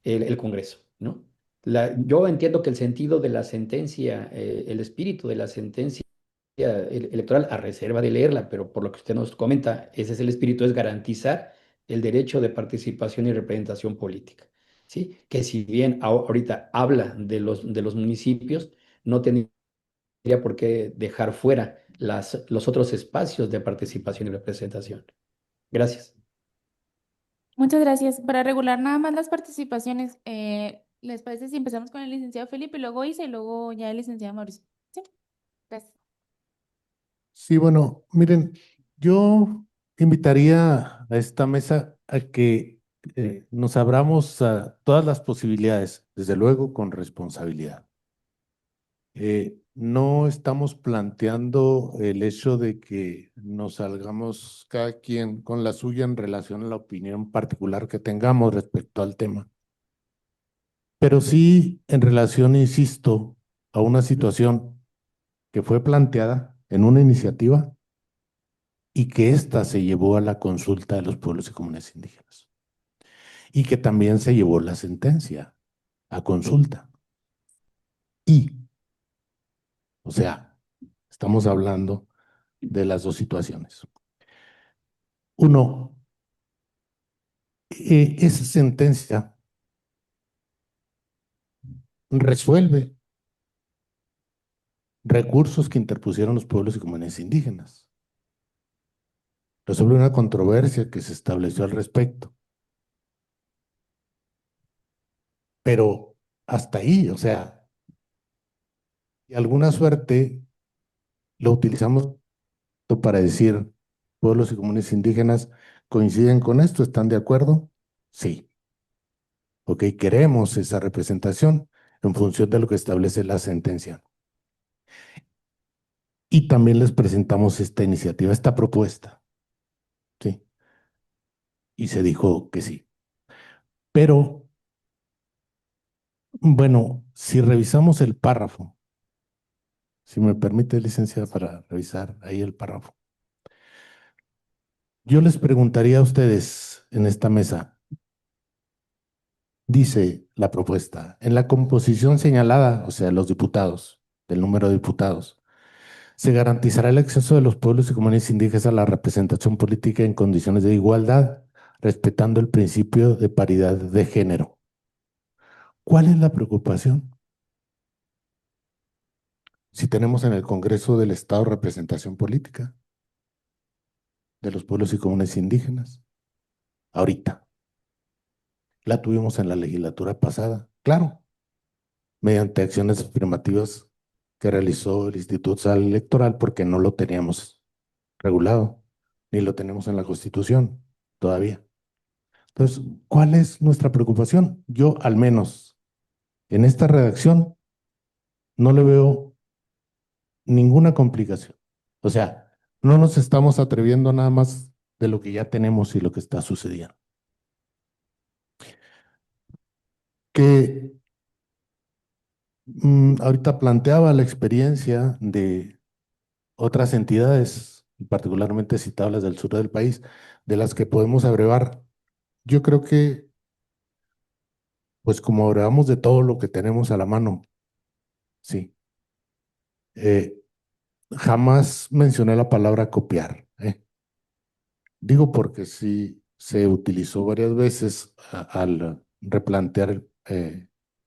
el Congreso, ¿no? Yo entiendo que el sentido de la sentencia, el espíritu de la sentencia electoral, a reserva de leerla, pero por lo que usted nos comenta, ese es el espíritu, es garantizar el derecho de participación y representación política, ¿sí? Que si bien ahorita habla de los municipios, no tendría por qué dejar fuera los otros espacios de participación y representación. Gracias. Muchas gracias. Para regular nada más las participaciones, ¿les parece si empezamos con el licenciado Felipe, y luego Isa y luego ya el licenciado Mauricio? Sí, gracias. Sí, bueno, miren, yo invitaría a esta mesa a que nos abramos a todas las posibilidades, desde luego con responsabilidad. No estamos planteando el hecho de que nos salgamos cada quien con la suya en relación a la opinión particular que tengamos respecto al tema, pero sí en relación, insisto, a una situación que fue planteada en una iniciativa y que ésta se llevó a la consulta de los pueblos y comunidades indígenas y que también se llevó la sentencia a consulta. O sea, estamos hablando de las dos situaciones. Uno, esa sentencia resuelve recursos que interpusieron los pueblos y comunidades indígenas. Resuelve una controversia que se estableció al respecto. Pero hasta ahí, o sea, de alguna suerte lo utilizamos para decir, pueblos y comunidades indígenas coinciden con esto, ¿están de acuerdo? Sí. Ok, queremos esa representación en función de lo que establece la sentencia. Y también les presentamos esta iniciativa, esta propuesta. Sí. Y se dijo que sí. Pero, bueno, si revisamos el párrafo, si me permite, licenciada, para revisar ahí el párrafo. Yo les preguntaría a ustedes en esta mesa, dice la propuesta, en la composición señalada, o sea, los diputados, del número de diputados, se garantizará el acceso de los pueblos y comunidades indígenas a la representación política en condiciones de igualdad, respetando el principio de paridad de género. ¿Cuál es la preocupación? Si tenemos en el Congreso del Estado representación política de los pueblos y comunidades indígenas, ahorita. La tuvimos en la legislatura pasada, claro, mediante acciones afirmativas que realizó el Instituto Nacional Electoral porque no lo teníamos regulado, ni lo tenemos en la Constitución todavía. Entonces, ¿cuál es nuestra preocupación? Yo, al menos, en esta redacción, no le veo ninguna complicación. O sea, no nos estamos atreviendo nada más de lo que ya tenemos y lo que está sucediendo. que ahorita planteaba la experiencia de otras entidades, particularmente citables del sur del país, de las que podemos abrevar. Yo creo que, pues como abrevamos de todo lo que tenemos a la mano, sí. Eh, Jamás mencioné la palabra copiar. Digo porque sí se utilizó varias veces al replantear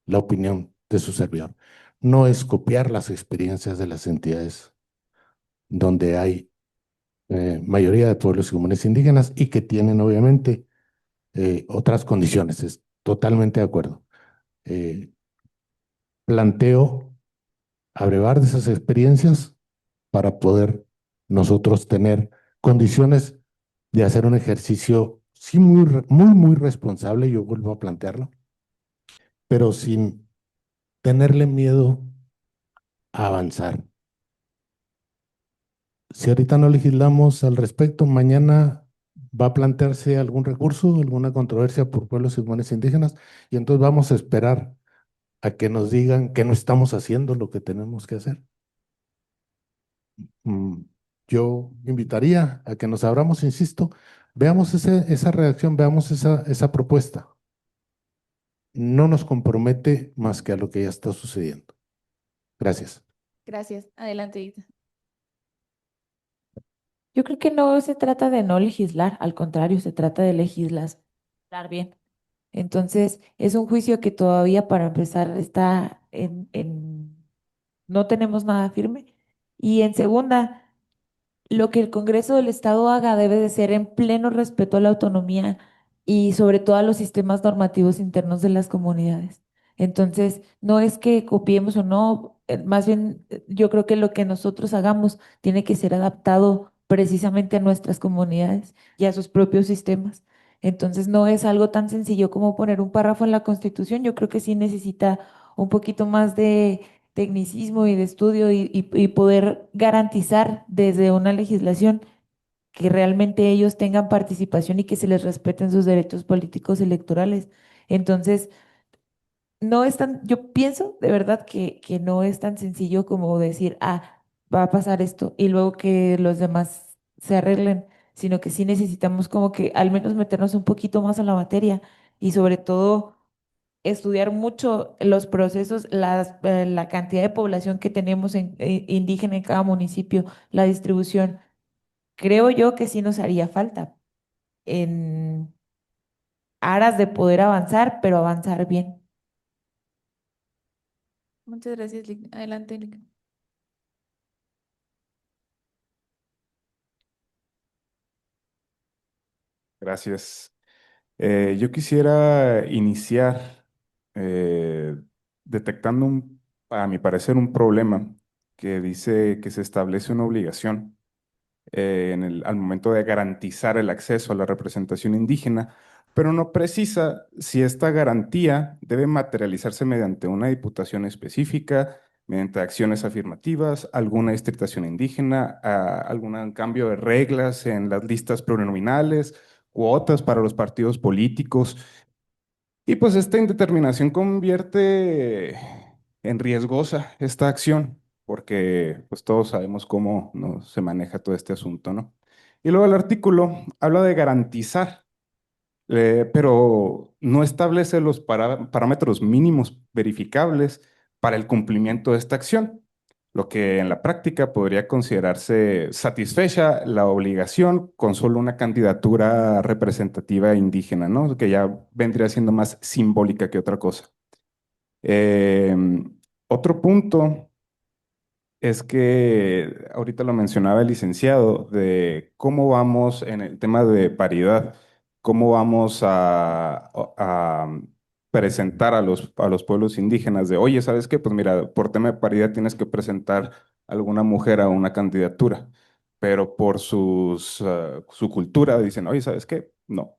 la opinión de su servidor. No es copiar las experiencias de las entidades donde hay mayoría de pueblos y comunidades indígenas y que tienen obviamente otras condiciones. Es totalmente de acuerdo. Eh, Planteo abrevar de esas experiencias para poder nosotros tener condiciones de hacer un ejercicio, sí, muy responsable, yo vuelvo a plantearlo, pero sin tenerle miedo a avanzar. Si ahorita no legislamos al respecto, mañana va a plantearse algún recurso, alguna controversia por pueblos y comunidades indígenas, y entonces vamos a esperar a que nos digan que no estamos haciendo lo que tenemos que hacer. Mm, Yo invitaría a que nos abramos, insisto, veamos esa reacción, veamos esa propuesta. No nos compromete más que a lo que ya está sucediendo. Gracias. Gracias. Adelante, Edith. Yo creo que no se trata de no legislar, al contrario, se trata de legislar bien. Entonces, es un juicio que todavía para empezar está no tenemos nada firme. Y en segunda, lo que el Congreso del Estado haga debe de ser en pleno respeto a la autonomía y sobre todo a los sistemas normativos internos de las comunidades. Entonces, no es que copiemos o no, más bien yo creo que lo que nosotros hagamos tiene que ser adaptado precisamente a nuestras comunidades y a sus propios sistemas. Entonces, no es algo tan sencillo como poner un párrafo en la Constitución. Yo creo que sí necesita un poquito más de tecnicismo y de estudio y poder garantizar desde una legislación que realmente ellos tengan participación y que se les respeten sus derechos políticos electorales. Entonces, no es tan, yo pienso de verdad que no es tan sencillo como decir, ah, va a pasar esto y luego que los demás se arreglen, sino que sí necesitamos como que al menos meternos un poquito más a la materia y sobre todo estudiar mucho los procesos, la cantidad de población que tenemos indígena en cada municipio, la distribución. Creo yo que sí nos haría falta en aras de poder avanzar, pero avanzar bien. Muchas gracias, Lic. Adelante, Lic. Gracias. Yo quisiera iniciar eh, detectando a mi parecer, un problema que dice que se establece una obligación al momento de garantizar el acceso a la representación indígena, pero no precisa si esta garantía debe materializarse mediante una diputación específica, mediante acciones afirmativas, alguna distritación indígena, algún cambio de reglas en las listas plurinominales, cuotas para los partidos políticos. Y pues esta indeterminación convierte en riesgosa esta acción, porque pues todos sabemos cómo no se maneja todo este asunto, ¿no? Y luego el artículo habla de garantizar, pero no establece los parámetros mínimos verificables para el cumplimiento de esta acción, lo que en la práctica podría considerarse satisfecha la obligación con solo una candidatura representativa indígena, ¿no? Que ya vendría siendo más simbólica que otra cosa. Eh, Otro punto es que ahorita lo mencionaba el licenciado, de cómo vamos en el tema de paridad, cómo vamos a presentar a los pueblos indígenas de, oye, ¿sabes qué? Pues mira, por tema de paridad tienes que presentar alguna mujer a una candidatura, pero por su cultura dicen, oye, ¿sabes qué? No.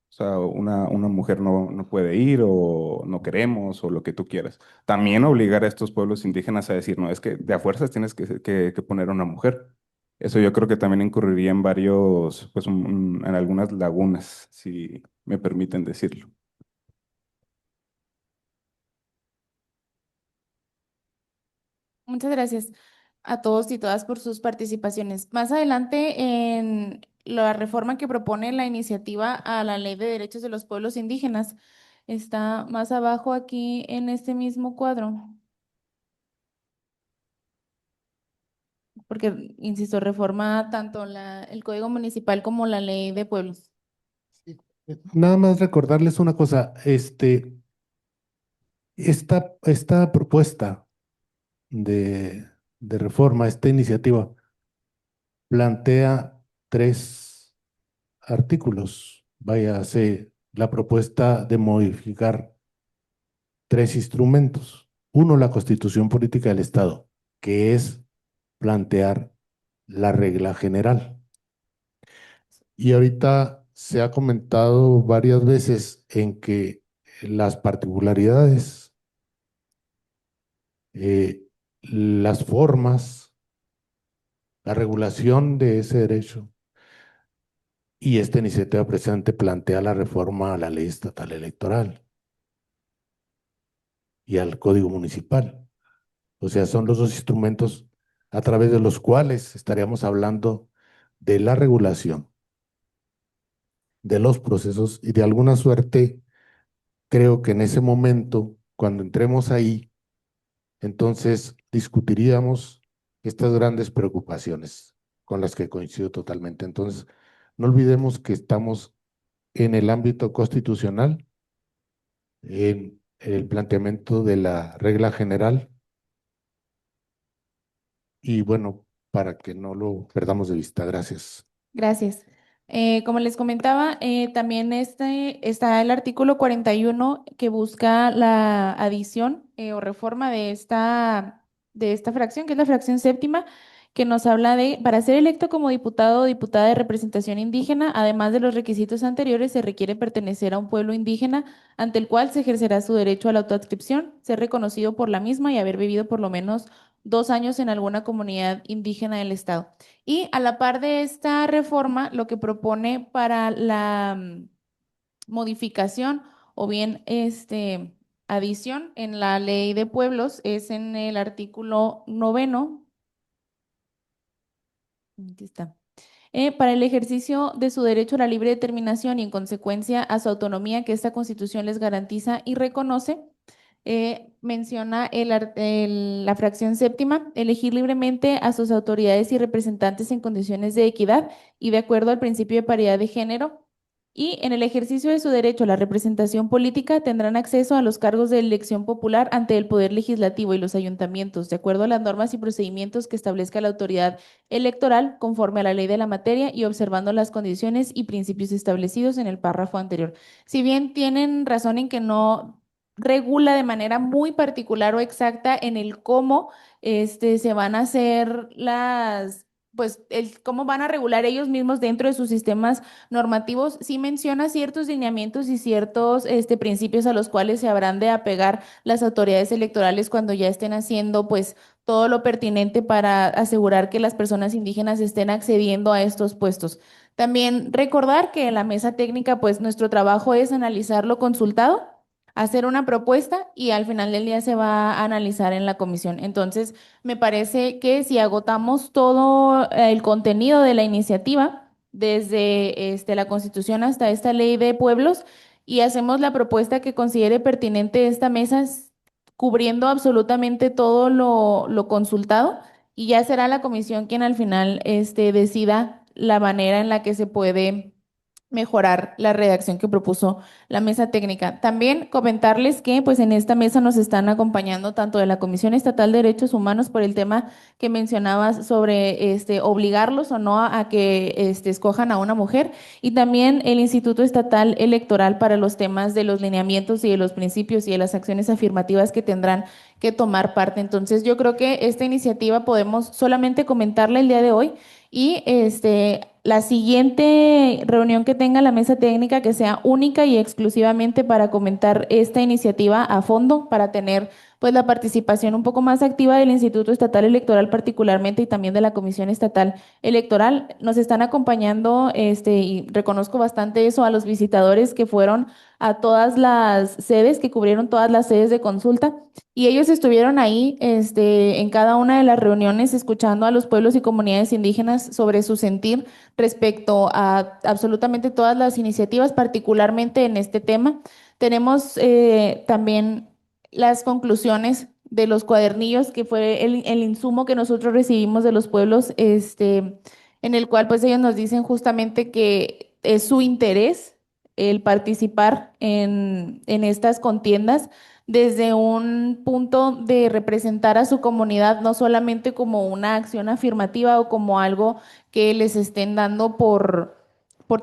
O sea, una mujer no puede ir o no queremos o lo que tú quieras. También obligar a estos pueblos indígenas a decir, no, es que de a fuerzas tienes que poner a una mujer. Eso yo creo que también incurriría en varios, pues en algunas lagunas, si me permiten decirlo. Muchas gracias a todos y todas por sus participaciones. Más adelante, en la reforma que propone la iniciativa a la Ley de Derechos de los Pueblos Indígenas, está más abajo aquí en este mismo cuadro. Porque, insisto, reforma tanto el Código Municipal como la Ley de Pueblos. Nada más recordarles una cosa, esta propuesta de reforma, esta iniciativa, plantea 3 artículos. Váyase la propuesta de modificar 3 instrumentos. Uno, la Constitución Política del Estado, que es plantear la regla general. Y ahorita se ha comentado varias veces en que las particularidades, las formas, la regulación de ese derecho y esta iniciativa presente plantea la reforma a la ley estatal electoral y al Código Municipal. O sea, son los 2 instrumentos a través de los cuales estaríamos hablando de la regulación, de los procesos y de alguna suerte, creo que en ese momento, cuando entremos ahí, entonces discutiríamos estas grandes preocupaciones con las que coincido totalmente. Entonces, no olvidemos que estamos en el ámbito constitucional, en el planteamiento de la regla general y bueno, para que no lo perdamos de vista. Gracias. Gracias. Como les comentaba, también está el artículo 41 que busca la adición o reforma de esta fracción, que es la fracción séptima, que nos habla de, para ser electo como diputado o diputada de representación indígena, además de los requisitos anteriores, se requiere pertenecer a un pueblo indígena ante el cual se ejercerá su derecho a la autoadscripción, ser reconocido por la misma y haber vivido por lo menos 2 años en alguna comunidad indígena del Estado. Y a la par de esta reforma, lo que propone para la modificación o bien adición en la ley de pueblos es en el artículo 9. Aquí está. Para el ejercicio de su derecho a la libre determinación y en consecuencia a su autonomía que esta Constitución les garantiza y reconoce, menciona la fracción séptima, elegir libremente a sus autoridades y representantes en condiciones de equidad y de acuerdo al principio de paridad de género. Y en el ejercicio de su derecho a la representación política tendrán acceso a los cargos de elección popular ante el Poder Legislativo y los ayuntamientos, de acuerdo a las normas y procedimientos que establezca la autoridad electoral conforme a la ley de la materia y observando las condiciones y principios establecidos en el párrafo anterior. Si bien tienen razón en que no regula de manera muy particular o exacta en el cómo se van a hacer cómo van a regular ellos mismos dentro de sus sistemas normativos, sí menciona ciertos lineamientos y ciertos principios a los cuales se habrán de apegar las autoridades electorales cuando ya estén haciendo pues todo lo pertinente para asegurar que las personas indígenas estén accediendo a estos puestos. También recordar que en la mesa técnica pues nuestro trabajo es analizar lo consultado, hacer una propuesta y al final del día se va a analizar en la comisión. Entonces, me parece que si agotamos todo el contenido de la iniciativa, desde la Constitución hasta esta ley de pueblos, y hacemos la propuesta que considere pertinente esta mesa, cubriendo absolutamente todo lo consultado, y ya será la comisión quien al final decida la manera en la que se puede mejorar la redacción que propuso la mesa técnica. También comentarles que pues en esta mesa nos están acompañando tanto de la Comisión Estatal de Derechos Humanos por el tema que mencionabas sobre obligarlos o no a que escojan a una mujer, y también el Instituto Estatal Electoral para los temas de los lineamientos y de los principios y de las acciones afirmativas que tendrán que tomar parte. Entonces yo creo que esta iniciativa podemos solamente comentarla el día de hoy y la siguiente reunión que tenga la mesa técnica que sea única y exclusivamente para comentar esta iniciativa a fondo, para tener pues la participación un poco más activa del Instituto Estatal Electoral particularmente y también de la Comisión Estatal Electoral. Nos están acompañando, y reconozco bastante eso, a los visitadores que fueron a todas las sedes, que cubrieron todas las sedes de consulta, y ellos estuvieron ahí, en cada una de las reuniones escuchando a los pueblos y comunidades indígenas sobre su sentir respecto a absolutamente todas las iniciativas, particularmente en este tema. Tenemos también las conclusiones de los cuadernillos, que fue el insumo que nosotros recibimos de los pueblos, en el cual pues ellos nos dicen justamente que es su interés el participar en estas contiendas desde un punto de representar a su comunidad, no solamente como una acción afirmativa o como algo que les estén dando por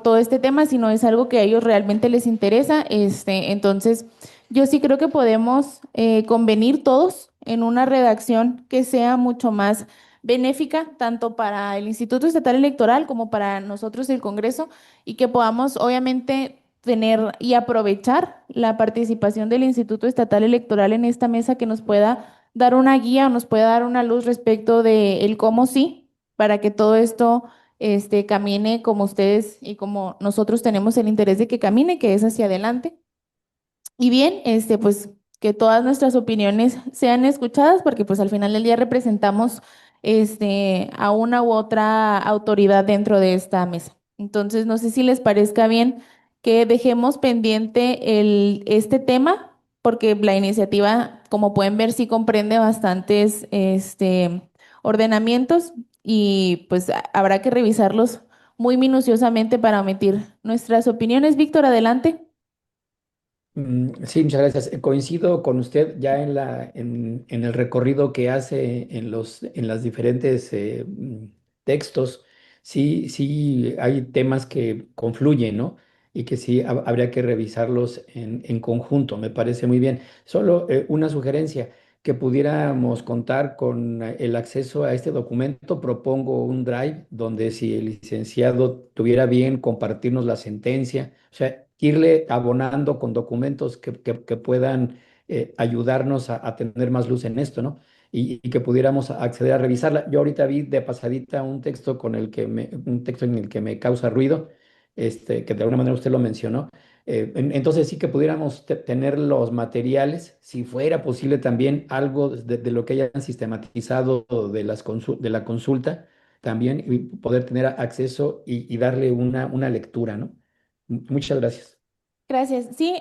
todo este tema, sino es algo que a ellos realmente les interesa. Entonces, yo sí creo que podemos convenir todos en una redacción que sea mucho más benéfica, tanto para el Instituto Estatal Electoral como para nosotros, el Congreso, y que podamos, obviamente, tener y aprovechar la participación del Instituto Estatal Electoral en esta mesa, que nos pueda dar una guía o nos pueda dar una luz respecto de el cómo sí, para que todo esto camine como ustedes y como nosotros tenemos el interés de que camine, que es hacia adelante. Y bien, pues que todas nuestras opiniones sean escuchadas, porque pues al final del día representamos a una u otra autoridad dentro de esta mesa. Entonces, no sé si les parezca bien que dejemos pendiente este tema, porque la iniciativa, como pueden ver, sí comprende bastantes ordenamientos, y pues habrá que revisarlos muy minuciosamente para omitir nuestras opiniones. Víctor, adelante. Sí, muchas gracias. Coincido con usted ya en el recorrido que hace en las diferentes textos. Sí, sí, hay temas que confluyen, ¿no? Y que sí habría que revisarlos en conjunto. Me parece muy bien. Solo una sugerencia, que pudiéramos contar con el acceso a este documento. Propongo un drive donde, si el licenciado tuviera bien compartirnos la sentencia, o sea, irle abonando con documentos que puedan ayudarnos a tener más luz en esto, ¿no? Y que pudiéramos acceder a revisarla. Yo ahorita vi de pasadita un texto en el que me causa ruido, que de alguna manera usted lo mencionó. Entonces sí, que pudiéramos tener los materiales, si fuera posible también algo de lo que hayan sistematizado de la consulta, también, y poder tener acceso y darle una lectura, ¿no? Muchas gracias. Gracias. Sí,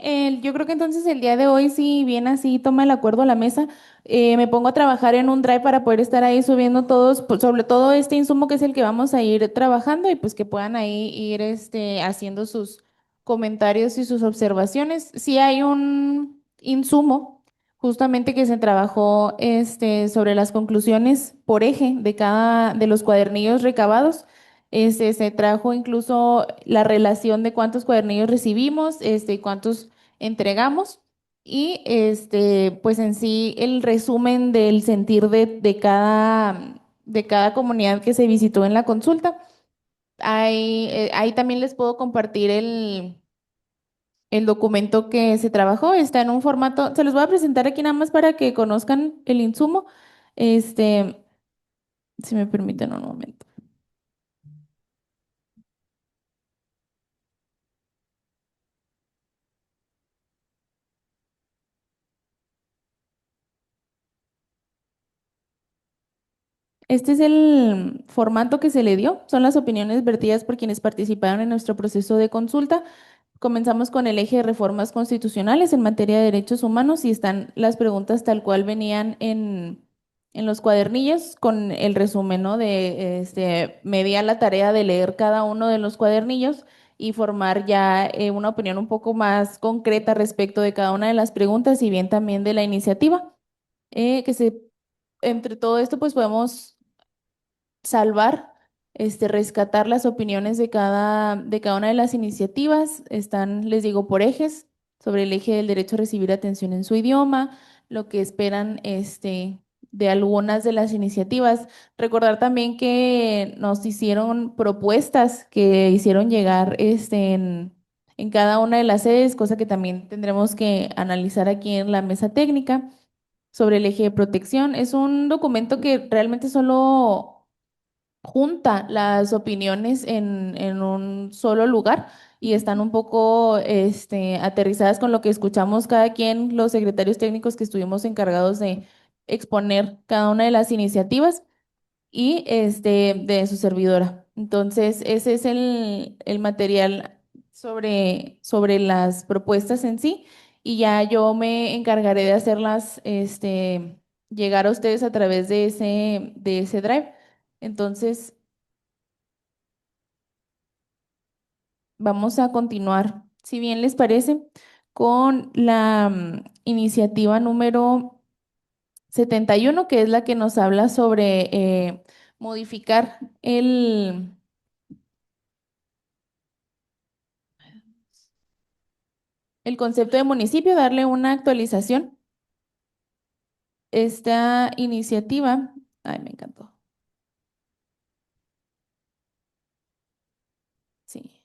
yo creo que entonces el día de hoy, si bien así toma el acuerdo a la mesa, me pongo a trabajar en un drive para poder estar ahí subiendo todos, pues, sobre todo este insumo que es el que vamos a ir trabajando, y pues que puedan ahí ir haciendo sus comentarios y sus observaciones. Sí hay un insumo justamente que se trabajó sobre las conclusiones por eje de cada de los cuadernillos recabados. Se trajo incluso la relación de cuántos cuadernillos recibimos, cuántos entregamos, y pues en sí el resumen del sentir de cada comunidad que se visitó en la consulta. Ahí también les puedo compartir el documento que se trabajó. Está en un formato, se los voy a presentar aquí nada más para que conozcan el insumo. Este, si me permiten un momento. Este es el formato que se le dio. Son las opiniones vertidas por quienes participaron en nuestro proceso de consulta. Comenzamos con el eje de reformas constitucionales en materia de derechos humanos, y están las preguntas tal cual venían en los cuadernillos, con el resumen, ¿no? Me di a la tarea de leer cada uno de los cuadernillos y formar ya una opinión un poco más concreta respecto de cada una de las preguntas, y bien también de la iniciativa. Entre todo esto, pues podemos salvar, rescatar las opiniones de cada una de las iniciativas. Están, les digo, por ejes, sobre el eje del derecho a recibir atención en su idioma, lo que esperan de algunas de las iniciativas. Recordar también que nos hicieron propuestas que hicieron llegar en cada una de las sedes, cosa que también tendremos que analizar aquí en la mesa técnica. sobre el eje de protección. Es un documento que realmente solo junta las opiniones en un solo lugar y están un poco aterrizadas con lo que escuchamos cada quien, los secretarios técnicos que estuvimos encargados de exponer cada una de las iniciativas y de su servidora. Entonces, ese es el material sobre las propuestas en sí y ya yo me encargaré de hacerlas llegar a ustedes a través de ese drive. Entonces, vamos a continuar, si bien les parece, con la iniciativa número 71, que es la que nos habla sobre modificar el concepto de municipio, darle una actualización. Esta iniciativa, ay, me encantó. Sí.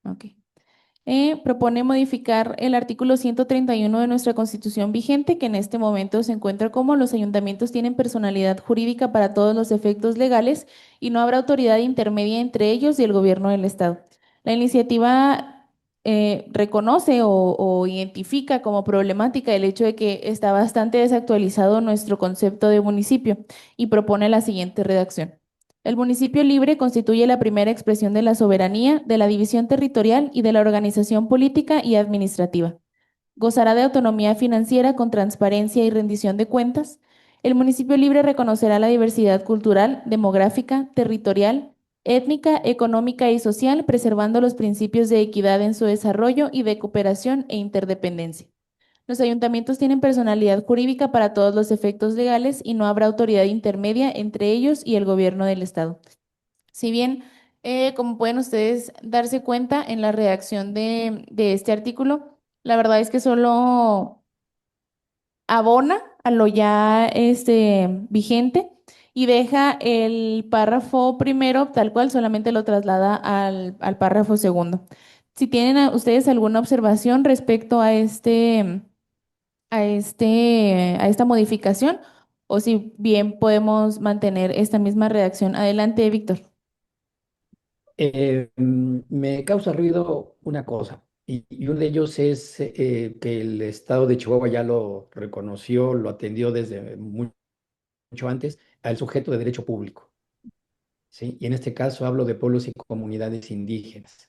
Ok. Propone modificar el artículo 131 de nuestra Constitución vigente, que en este momento se encuentra como los ayuntamientos tienen personalidad jurídica para todos los efectos legales y no habrá autoridad intermedia entre ellos y el gobierno del Estado. La iniciativa reconoce o identifica como problemática el hecho de que está bastante desactualizado nuestro concepto de municipio y propone la siguiente redacción. El municipio libre constituye la primera expresión de la soberanía, de la división territorial y de la organización política y administrativa. Gozará de autonomía financiera con transparencia y rendición de cuentas. El municipio libre reconocerá la diversidad cultural, demográfica, territorial, étnica, económica y social, preservando los principios de equidad en su desarrollo y de cooperación e interdependencia. Los ayuntamientos tienen personalidad jurídica para todos los efectos legales y no habrá autoridad intermedia entre ellos y el gobierno del Estado. Si bien, como pueden ustedes darse cuenta en la redacción de este artículo, la verdad es que solo abona a lo ya vigente y deja el párrafo primero tal cual, solamente lo traslada al párrafo segundo. Si tienen ustedes alguna observación respecto a esta modificación, o si bien podemos mantener esta misma redacción. Adelante, Víctor. Me causa ruido una cosa, y uno de ellos es que el estado de Chihuahua ya lo reconoció, lo atendió desde mucho antes al sujeto de derecho público, ¿sí? Y en este caso hablo de pueblos y comunidades indígenas.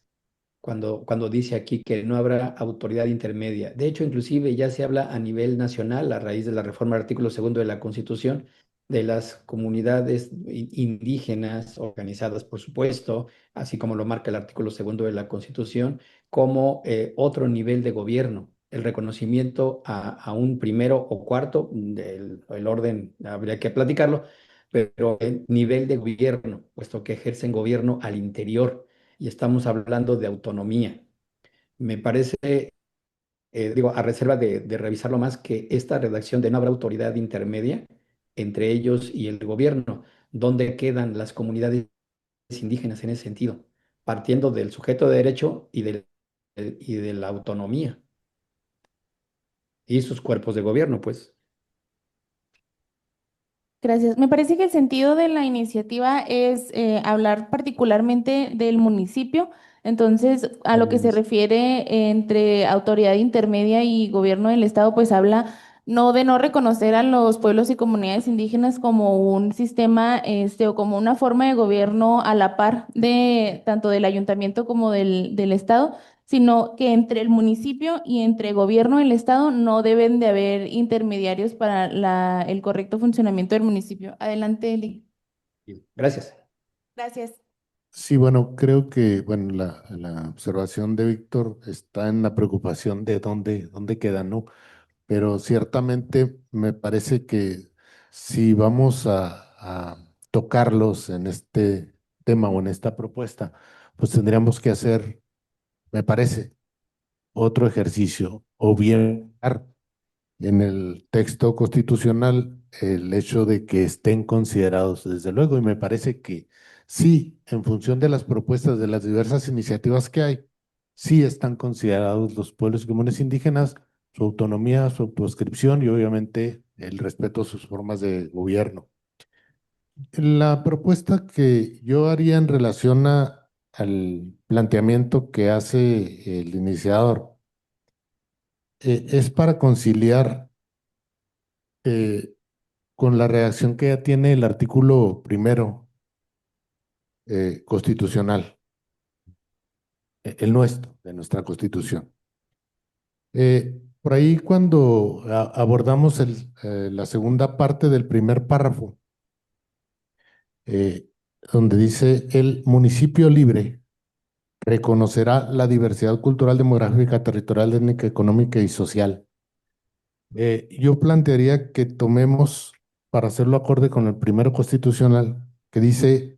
Cuando dice aquí que no habrá autoridad intermedia. De hecho, inclusive ya se habla a nivel nacional, a raíz de la reforma del artículo segundo de la Constitución, de las comunidades indígenas organizadas, por supuesto, así como lo marca el artículo segundo de la Constitución, como otro nivel de gobierno. El reconocimiento a un primero o cuarto, el orden habría que platicarlo, pero el nivel de gobierno, puesto que ejercen gobierno al interior y estamos hablando de autonomía. Me parece, digo, a reserva de revisarlo más, que esta redacción de no habrá autoridad intermedia entre ellos y el gobierno, ¿dónde quedan las comunidades indígenas en ese sentido? Partiendo del sujeto de derecho y de la autonomía y sus cuerpos de gobierno, pues. Gracias. Me parece que el sentido de la iniciativa es hablar particularmente del municipio. Entonces, a lo que se refiere entre autoridad intermedia y gobierno del estado, pues habla no de no reconocer a los pueblos y comunidades indígenas como un sistema, o como una forma de gobierno a la par de tanto del ayuntamiento como del estado, sino que entre el municipio y entre gobierno del estado no deben de haber intermediarios para el correcto funcionamiento del municipio. Adelante, Eli. Gracias. Gracias. Sí, bueno, creo que bueno, la observación de Víctor está en la preocupación de dónde queda, ¿no? Pero ciertamente me parece que si vamos a tocarlos en este tema o en esta propuesta, pues tendríamos que hacer, me parece, otro ejercicio o bien en el texto constitucional el hecho de que estén considerados, desde luego, y me parece que sí, en función de las propuestas de las diversas iniciativas que hay, sí están considerados los pueblos y comunes indígenas, su autonomía, su autodescripción y obviamente el respeto a sus formas de gobierno. La propuesta que yo haría en relación al planteamiento que hace el iniciador es para conciliar con la redacción que ya tiene el artículo primero constitucional, el nuestro, de nuestra Constitución. Por ahí cuando abordamos la segunda parte del primer párrafo, eh, donde dice el municipio libre reconocerá la diversidad cultural, demográfica, territorial, étnica, económica y social. Yo plantearía que tomemos, para hacerlo acorde con el primero constitucional, que dice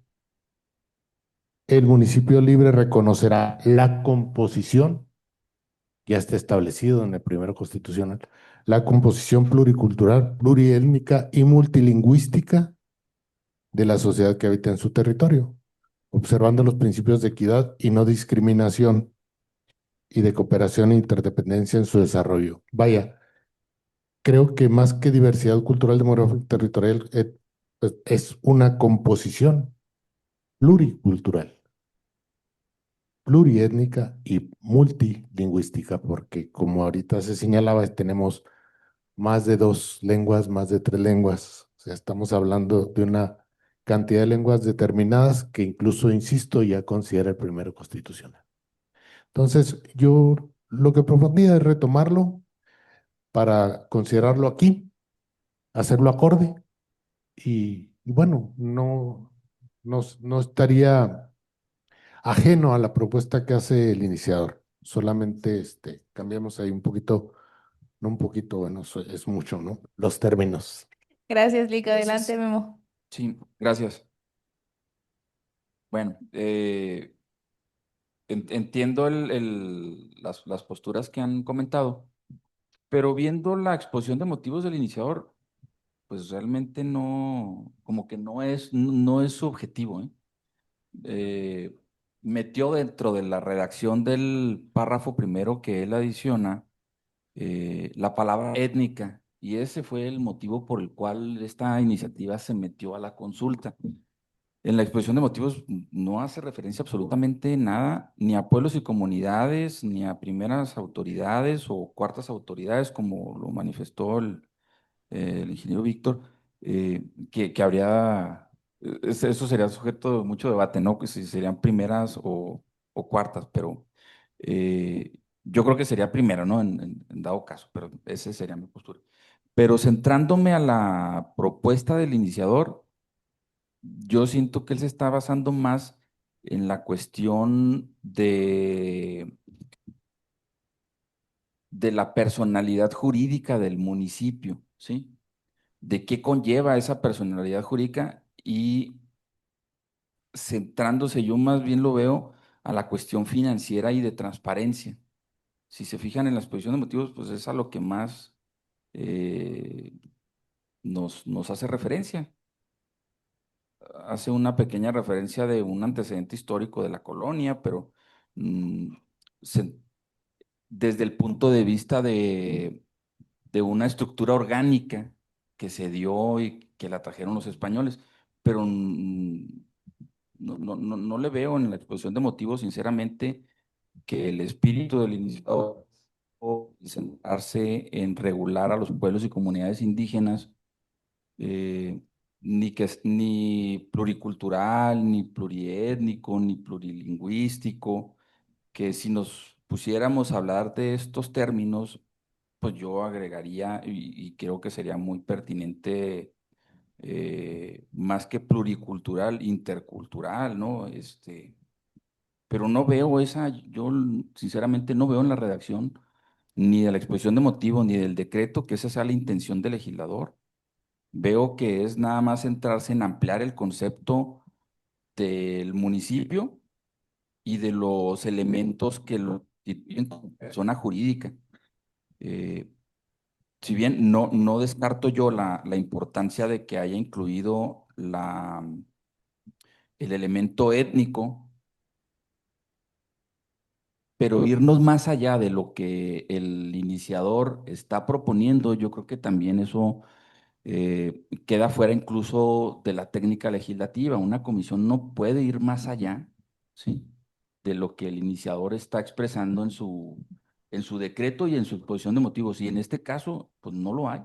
el municipio libre reconocerá la composición, ya está establecido en el primero constitucional, la composición pluricultural, pluriétnica y multilingüística de la sociedad que habita en su territorio, observando los principios de equidad y no discriminación y de cooperación e interdependencia en su desarrollo. Vaya, creo que más que diversidad cultural, demográfica y territorial, pues, es una composición pluricultural, pluriétnica y multilingüística, porque como ahorita se señalaba, tenemos más de 2 lenguas, más de 3 lenguas. O sea, estamos hablando de una cantidad de lenguas determinadas que incluso, insisto, ya considera el primero constitucional. Entonces, yo lo que propondría es retomarlo para considerarlo aquí, hacerlo acorde y bueno, no estaría ajeno a la propuesta que hace el iniciador. Solamente cambiamos ahí un poquito, no un poquito, bueno, es mucho, ¿no? Los términos. Gracias, Lica. Adelante, Memo. Sí, gracias. Bueno, entiendo las posturas que han comentado, pero viendo la exposición de motivos del iniciador, pues realmente no, como que no es su objetivo, ¿eh? Metió dentro de la redacción del párrafo primero que él adiciona la palabra étnica, y ese fue el motivo por el cual esta iniciativa se metió a la consulta. En la exposición de motivos no hace referencia absolutamente nada, ni a pueblos y comunidades, ni a primeras autoridades o cuartas autoridades, como lo manifestó el ingeniero Víctor, que habría, eso sería sujeto de mucho debate, ¿no? Que si serían primeras o cuartas, pero yo creo que sería primero, ¿no? En dado caso, pero esa sería mi postura. Pero centrándome a la propuesta del iniciador, yo siento que él se está basando más en la cuestión de la personalidad jurídica del municipio, ¿sí? De qué conlleva esa personalidad jurídica y centrándose, yo más bien lo veo a la cuestión financiera y de transparencia. Si se fijan en la exposición de motivos, pues es a lo que más nos hace referencia. Hace una pequeña referencia de un antecedente histórico de la colonia, pero mm, se- desde el punto de vista de una estructura orgánica que se dio y que la trajeron los españoles, pero no le veo en la exposición de motivos, sinceramente, que el espíritu del iniciador o centrarse en regular a los pueblos y comunidades indígenas, ni pluricultural, ni pluriétnico, ni plurilingüístico, que si nos pusiéramos a hablar de estos términos, pues yo agregaría, y creo que sería muy pertinente, más que pluricultural, intercultural, ¿no? Pero no veo yo sinceramente no veo en la redacción, ni de la exposición de motivos, ni del decreto, que esa sea la intención del legislador. Veo que es nada más centrarse en ampliar el concepto del municipio y de los elementos que lo constituyen como persona jurídica. Eh, si bien no descarto yo la importancia de que haya incluido el elemento étnico, pero irnos más allá de lo que el iniciador está proponiendo, yo creo que también eso queda fuera incluso de la técnica legislativa. Una comisión no puede ir más allá, ¿sí?, de lo que el iniciador está expresando en su decreto y en su exposición de motivos. Y en este caso, pues no lo hay.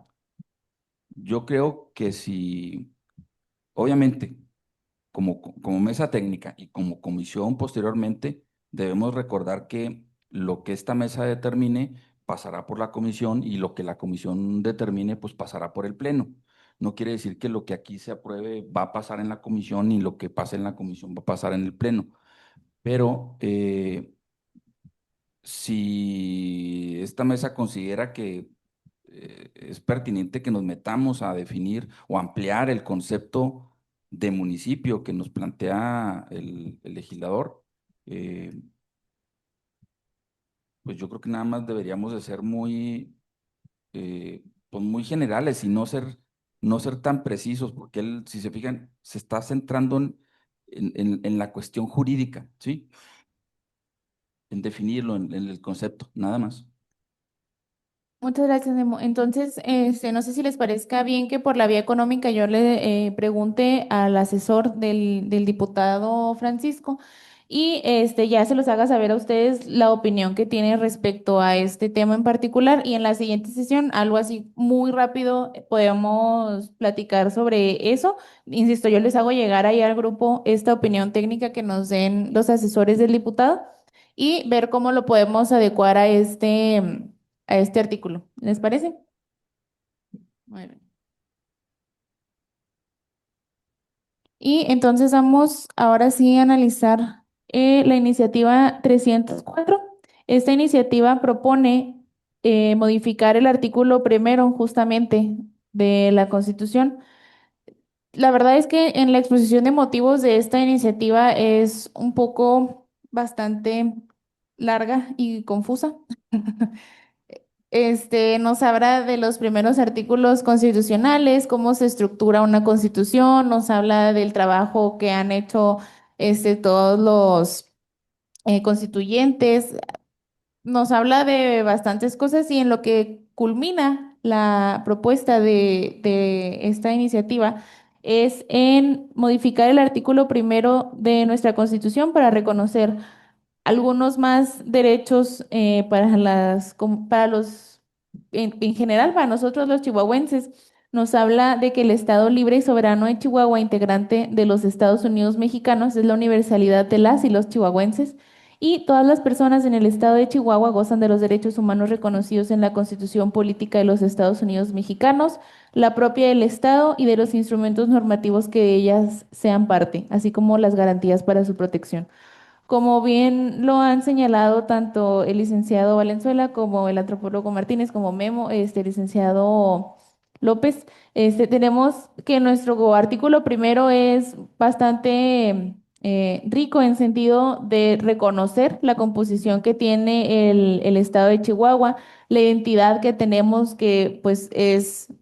Yo creo que si, obviamente, como mesa técnica y como comisión posteriormente, debemos recordar que lo que esta mesa determine pasará por la comisión y lo que la comisión determine pues pasará por el pleno. No quiere decir que lo que aquí se apruebe va a pasar en la comisión y lo que pase en la comisión va a pasar en el pleno. Pero si esta mesa considera que es pertinente que nos metamos a definir o ampliar el concepto de municipio que nos plantea el legislador, pues yo creo que nada más deberíamos de ser pues muy generales y no ser tan precisos, porque él, si se fijan, se está centrando en la cuestión jurídica, ¿sí? En definirlo, en el concepto, nada más. Muchas gracias, Memo. Entonces, no sé si les parezca bien que por la vía económica yo le pregunte al asesor del diputado Francisco y ya se los haga saber a ustedes la opinión que tiene respecto a este tema en particular y en la siguiente sesión, algo así muy rápido, podemos platicar sobre eso. Insisto, yo les hago llegar ahí al grupo esta opinión técnica que nos den los asesores del diputado y ver cómo lo podemos adecuar a este artículo. ¿Les parece? Muy bien. Y entonces vamos ahora sí a analizar la iniciativa 304. Esta iniciativa propone modificar el artículo primero justamente de la Constitución. La verdad es que en la exposición de motivos de esta iniciativa es un poco bastante larga y confusa. Nos habla de los primeros artículos constitucionales, cómo se estructura una constitución, nos habla del trabajo que han hecho todos los constituyentes, nos habla de bastantes cosas y en lo que culmina la propuesta de esta iniciativa es en modificar el artículo primero de nuestra Constitución para reconocer algunos más derechos para los, en general, para nosotros los chihuahuenses. Nos habla de que el Estado libre y soberano de Chihuahua, integrante de los Estados Unidos mexicanos, es la universalidad de las y los chihuahuenses. Y todas las personas en el Estado de Chihuahua gozan de los derechos humanos reconocidos en la Constitución Política de los Estados Unidos mexicanos, la propia del Estado y de los instrumentos normativos que de ellas sean parte, así como las garantías para su protección. Como bien lo han señalado tanto el licenciado Valenzuela como el antropólogo Martínez, como Memo, licenciado López, tenemos que nuestro artículo primero es bastante rico en sentido de reconocer la composición que tiene el estado de Chihuahua, la identidad que tenemos que pues es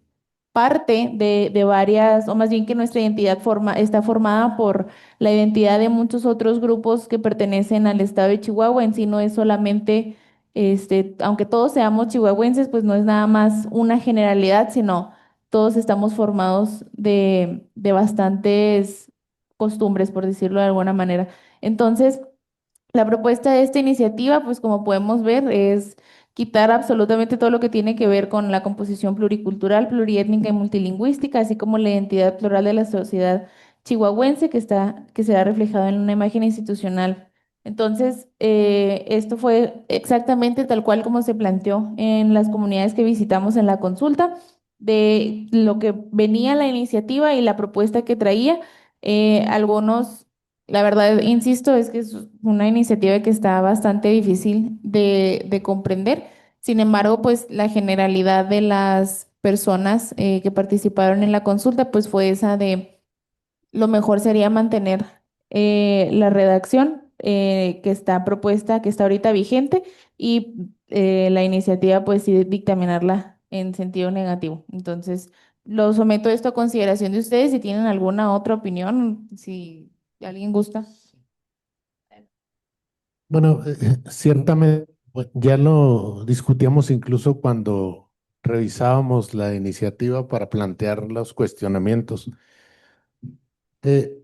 parte de varias, o más bien que nuestra identidad está formada por la identidad de muchos otros grupos que pertenecen al estado de Chihuahua. En sí no es solamente, aunque todos seamos chihuahuenses, pues no es nada más una generalidad, sino todos estamos formados de bastantes costumbres, por decirlo de alguna manera. Entonces, la propuesta de esta iniciativa, pues como podemos ver, es quitar absolutamente todo lo que tiene que ver con la composición pluricultural, pluriétnica y multilingüística, así como la identidad plural de la sociedad chihuahuense que será reflejado en una imagen institucional. Entonces, esto fue exactamente tal cual como se planteó en las comunidades que visitamos en la consulta, de lo que venía la iniciativa y la propuesta que traía. Algunos la verdad, insisto, es que es una iniciativa que está bastante difícil de comprender. Sin embargo, pues la generalidad de las personas que participaron en la consulta, pues fue esa de lo mejor sería mantener la redacción que está propuesta, que está ahorita vigente, y la iniciativa, pues sí, dictaminarla en sentido negativo. Entonces, lo someto esto a consideración de ustedes si tienen alguna otra opinión, si ¿Alguien gusta? Bueno, ciertamente ya lo discutíamos incluso cuando revisábamos la iniciativa para plantear los cuestionamientos. Eh,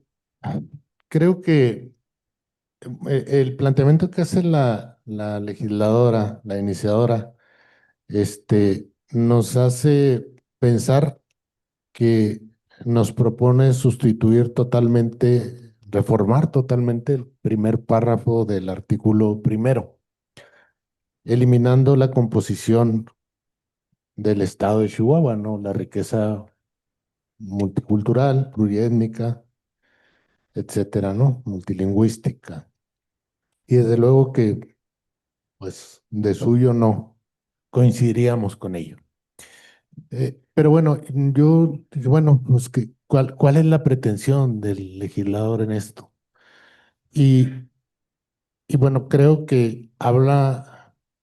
Creo que el planteamiento que hace la legisladora, la iniciadora, nos hace pensar que nos propone sustituir totalmente, reformar totalmente el primer párrafo del artículo primero, eliminando la composición del estado de Chihuahua, ¿no? La riqueza multicultural, pluriétnica, etcétera, ¿no? Multilingüística. Y desde luego que, pues, de suyo no coincidiríamos con ello. Pero bueno, yo, bueno, pues, ¿cuál es la pretensión del legislador en esto? Y, y bueno, creo que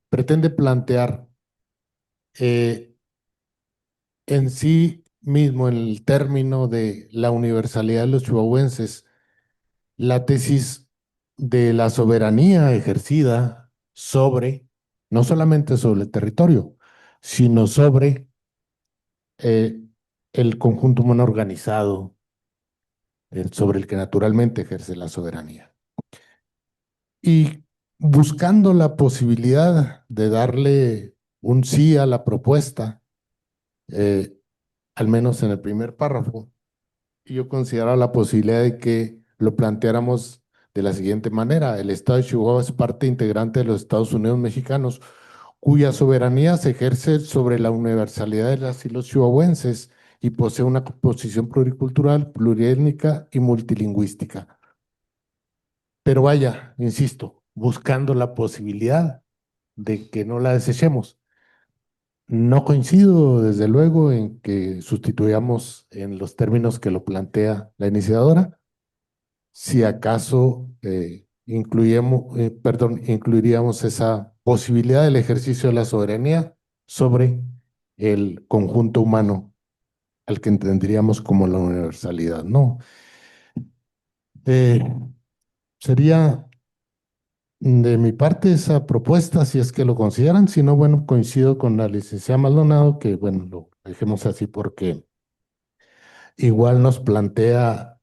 pretende plantear en sí mismo, en el término de la universalidad de los chihuahuenses, la tesis de la soberanía ejercida sobre, no solamente sobre el territorio, sino sobre eh, el conjunto humano organizado, sobre el que naturalmente ejerce la soberanía. Y buscando la posibilidad de darle un sí a la propuesta, eh, al menos en el primer párrafo, yo considero la posibilidad de que lo planteáramos de la siguiente manera. El Estado de Chihuahua es parte integrante de los Estados Unidos mexicanos, cuya soberanía se ejerce sobre la universalidad de las y los chihuahuenses y posee una composición pluricultural, pluriétnica y multilingüística. Pero vaya, insisto, buscando la posibilidad de que no la desechemos. No coincido, desde luego, en que sustituyamos en los términos que lo plantea la iniciadora. Si acaso incluiríamos esa posibilidad del ejercicio de la soberanía sobre el conjunto humano al que entenderíamos como la universalidad, ¿no? Eh, Sería de mi parte esa propuesta, si es que lo consideran. Si no, bueno, coincido con la licenciada Maldonado, que bueno, lo dejemos así porque igual nos plantea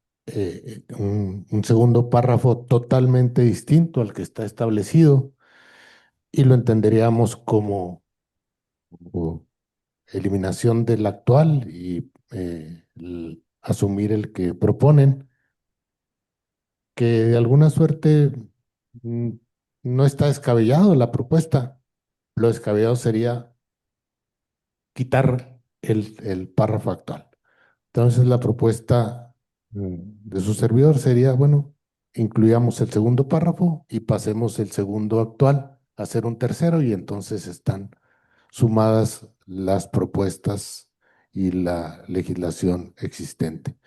un segundo párrafo totalmente distinto al que está establecido y lo entenderíamos como eliminación del actual y asumir el que proponen, que de alguna suerte mm, no está descabellado la propuesta. Lo descabellado sería quitar el párrafo actual. Entonces la propuesta de su servidor sería, bueno, incluyamos el segundo párrafo y pasemos el segundo actual a ser un tercero y entonces están sumadas las propuestas y la legislación existente.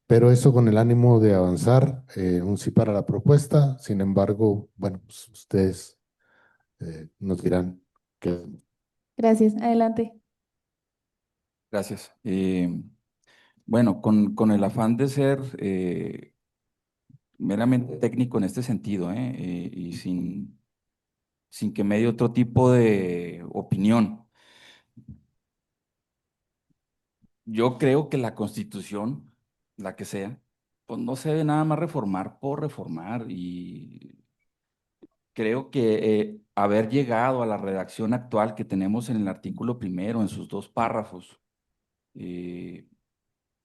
Pero eso con el ánimo de avanzar, un sí para la propuesta. Sin embargo, bueno, pues ustedes nos dirán que Gracias. Adelante. Gracias. Bueno, con el afán de ser meramente técnico en este sentido, y sin que me dé otro tipo de opinión. Yo creo que la Constitución, la que sea, pues no se debe nada más reformar por reformar y creo que haber llegado a la redacción actual que tenemos en el artículo primero, en sus dos párrafos, eh,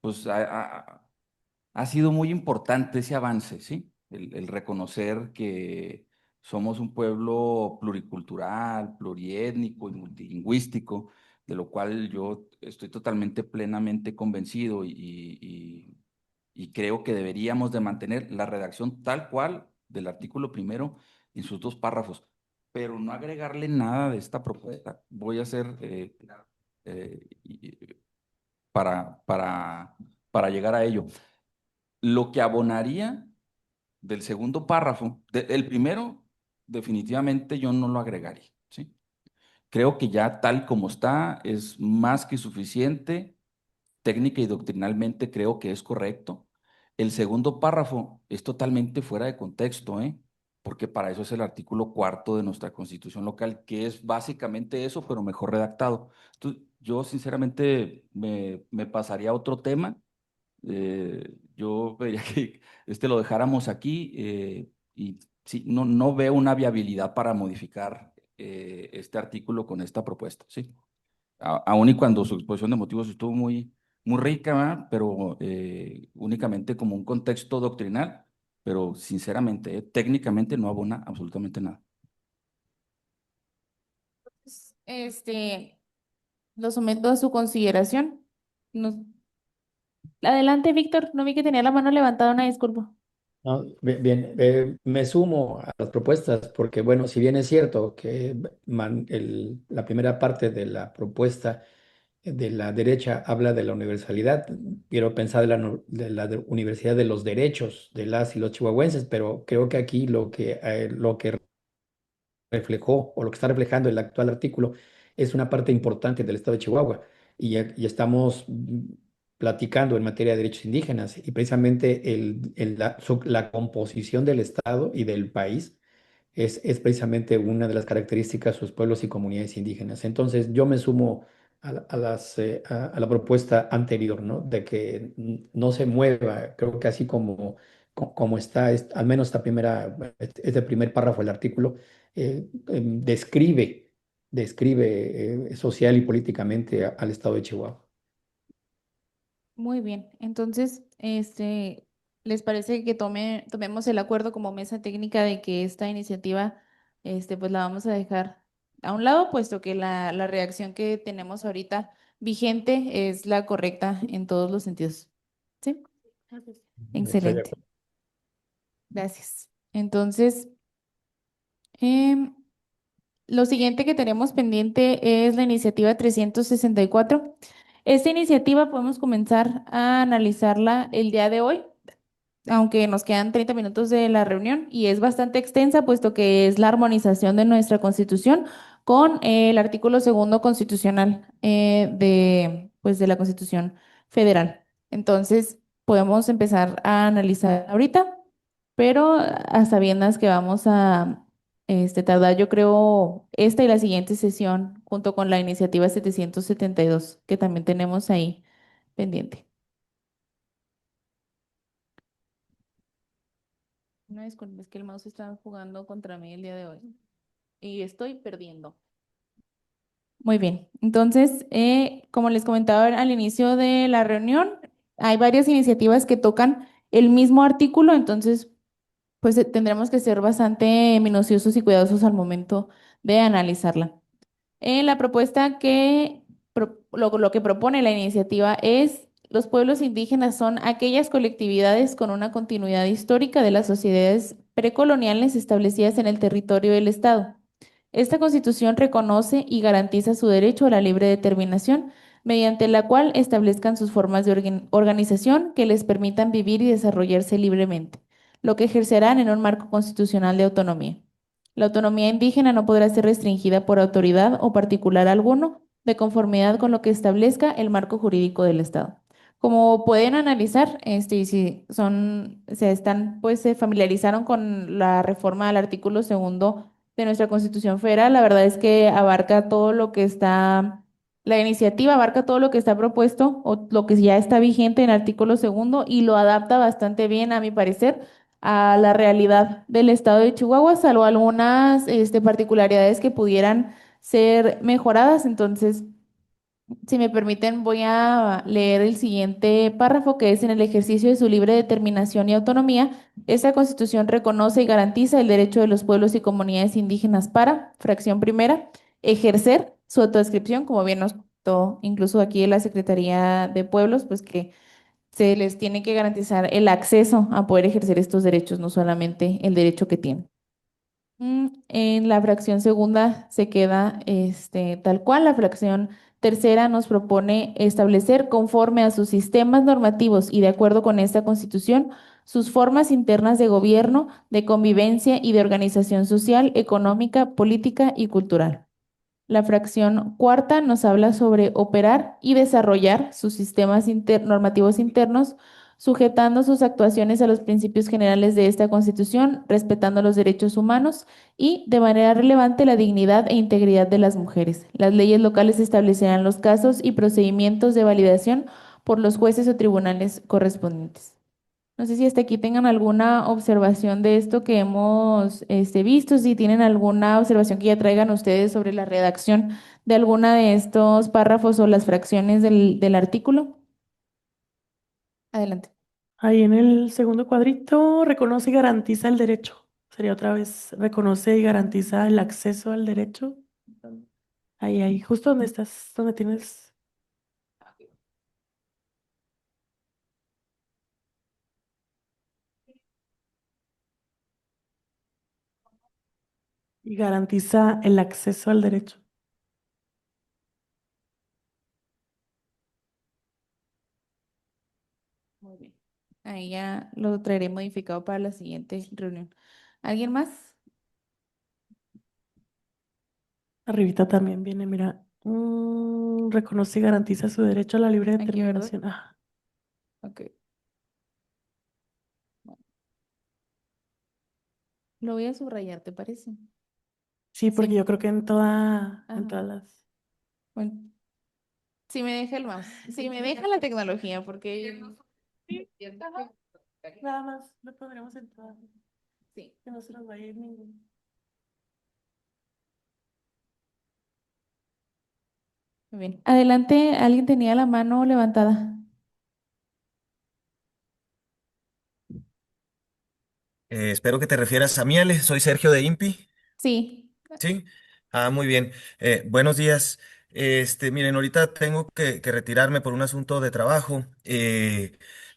pues ha sido muy importante ese avance, ¿sí? El reconocer que somos un pueblo pluricultural, pluriétnico y multilingüístico, de lo cual yo estoy totalmente, plenamente convencido y creo que deberíamos de mantener la redacción tal cual del artículo primero en sus dos párrafos, pero no agregarle nada de esta propuesta. Voy a hacer para llegar a ello. Lo que abonaría del segundo párrafo, el primero, definitivamente yo no lo agregaría, ¿sí? Creo que ya tal como está es más que suficiente, técnica y doctrinalmente creo que es correcto. El segundo párrafo es totalmente fuera de contexto, ¿eh? Porque para eso es el artículo 4 de nuestra Constitución local, que es básicamente eso, pero mejor redactado. Entonces, yo sinceramente me pasaría a otro tema. Yo pediría que lo dejáramos aquí y sí, no veo una viabilidad para modificar este artículo con esta propuesta, ¿sí? Aun y cuando su exposición de motivos estuvo muy rica, ¿verdad? Pero únicamente como un contexto doctrinal, pero sinceramente, técnicamente no abona absolutamente nada. Este, lo someto a su consideración. Nos- Adelante, Víctor. No vi que tenía la mano levantada, una disculpa. No, bien, me sumo a las propuestas porque, bueno, si bien es cierto que la primera parte de la propuesta de la derecha habla de la universalidad, quiero pensar de la universalidad de los derechos de las y los chihuahuenses, pero creo que aquí lo que reflejó o lo que está reflejando el actual artículo es una parte importante del estado de Chihuahua y estamos platicando en materia de derechos indígenas y precisamente la composición del estado y del país es precisamente una de las características de sus pueblos y comunidades indígenas. Entonces yo me sumo a la propuesta anterior, ¿no? De que no se mueva, creo que así como está, al menos este primer párrafo del artículo describe social y políticamente al estado de Chihuahua. Muy bien. Entonces, ¿les parece que tomemos el acuerdo como mesa técnica de que esta iniciativa, pues la vamos a dejar a un lado, puesto que la reacción que tenemos ahorita vigente es la correcta en todos los sentidos? ¿Sí? Estoy de Excelente. acuerdo. Gracias. Entonces, em, lo siguiente que tenemos pendiente es la iniciativa 364. Esta iniciativa podemos comenzar a analizarla el día de hoy, aunque nos quedan 30 minutos de la reunión y es bastante extensa, puesto que es la armonización de nuestra Constitución con el artículo segundo constitucional pues, de la Constitución Federal. Entonces, podemos empezar a analizar ahorita, pero a sabiendas que vamos a tardar, yo creo, esta y la siguiente sesión, junto con la iniciativa 772, que también tenemos ahí pendiente. Una disculpa, es que el mouse está jugando contra mí el día de hoy y estoy perdiendo. Muy bien, entonces, como les comentaba al inicio de la reunión, hay varias iniciativas que tocan el mismo artículo, entonces, pues tendremos que ser bastante minuciosos y cuidadosos al momento de analizarla. La propuesta lo que propone la iniciativa es: los pueblos indígenas son aquellas colectividades con una continuidad histórica de las sociedades precoloniales establecidas en el territorio del Estado. Esta Constitución reconoce y garantiza su derecho a la libre determinación, mediante la cual establezcan sus formas de organización que les permitan vivir y desarrollarse libremente, lo que ejercerán en un marco constitucional de autonomía. La autonomía indígena no podrá ser restringida por autoridad o particular alguno, de conformidad con lo que establezca el marco jurídico del Estado. Como pueden analizar, y si pues se familiarizaron con la reforma al artículo segundo de nuestra Constitución Federal, la verdad es que abarca todo lo que está, la iniciativa abarca todo lo que está propuesto o lo que ya está vigente en el artículo segundo y lo adapta bastante bien, a mi parecer, a la realidad del estado de Chihuahua, salvo algunas particularidades que pudieran ser mejoradas. Entonces, si me permiten, voy a leer el siguiente párrafo, que es: en el ejercicio de su libre determinación y autonomía, esta Constitución reconoce y garantiza el derecho de los pueblos y comunidades indígenas para, fracción primera, ejercer su autodescripción, como bien nos contó incluso aquí en la Secretaría de Pueblos, pues que se les tiene que garantizar el acceso a poder ejercer estos derechos, no solamente el derecho que tienen. En la fracción segunda se queda tal cual. La fracción tercera nos propone establecer, conforme a sus sistemas normativos y de acuerdo con esta Constitución, sus formas internas de gobierno, de convivencia y de organización social, económica, política y cultural. La fracción cuarta nos habla sobre operar y desarrollar sus sistemas normativos internos, sujetando sus actuaciones a los principios generales de esta Constitución, respetando los derechos humanos y, de manera relevante, la dignidad e integridad de las mujeres. Las leyes locales establecerán los casos y procedimientos de validación por los jueces o tribunales correspondientes. No sé si hasta aquí tengan alguna observación de esto que hemos visto, si tienen alguna observación que ya traigan ustedes sobre la redacción de alguna de estos párrafos o las fracciones del artículo. Adelante. Ahí en el segundo cuadrito, reconoce y garantiza el derecho. Sería otra vez, reconoce y garantiza el acceso al derecho. Ahí, justo donde estás, donde tienes. Y garantiza el acceso al derecho. Muy bien. Ahí ya lo traeré modificado para la siguiente reunión. ¿Alguien más? Arribita también viene, mira. Reconoce y garantiza su derecho a la libre Aquí, ¿verdad? determinación. Ajá. Ok. Lo voy a subrayar, ¿te parece? Sí, porque Sí. yo creo que en todas Ajá. las. Bueno, si me deja el mouse, si me deja la tecnología, porque Ajá. Nada más lo pondremos en todas. Sí. Que no se nos vaya a ir ninguno. Muy bien. Adelante, alguien tenía la mano levantada. Espero que te refieras a Miele. Soy Sergio de INPI. Sí. Sí. Ah, muy bien. Buenos días. Miren, ahorita tengo que retirarme por un asunto de trabajo,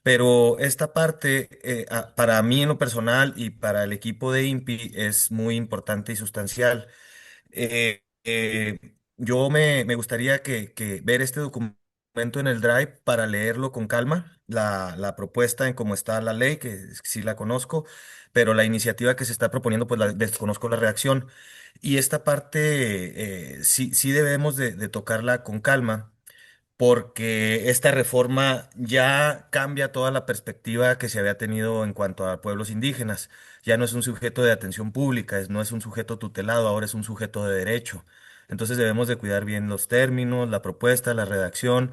pero esta parte para mí en lo personal y para el equipo de INPI es muy importante y sustancial. Yo me gustaría que ver este documento en el Drive para leerlo con calma, la propuesta en cómo está la ley, que sí la conozco, pero la iniciativa que se está proponiendo, pues desconozco la reacción. Y esta parte sí debemos de tocarla con calma porque esta reforma ya cambia toda la perspectiva que se había tenido en cuanto a pueblos indígenas. Ya no es un sujeto de atención pública, no es un sujeto tutelado, ahora es un sujeto de derecho. Entonces debemos de cuidar bien los términos, la propuesta, la redacción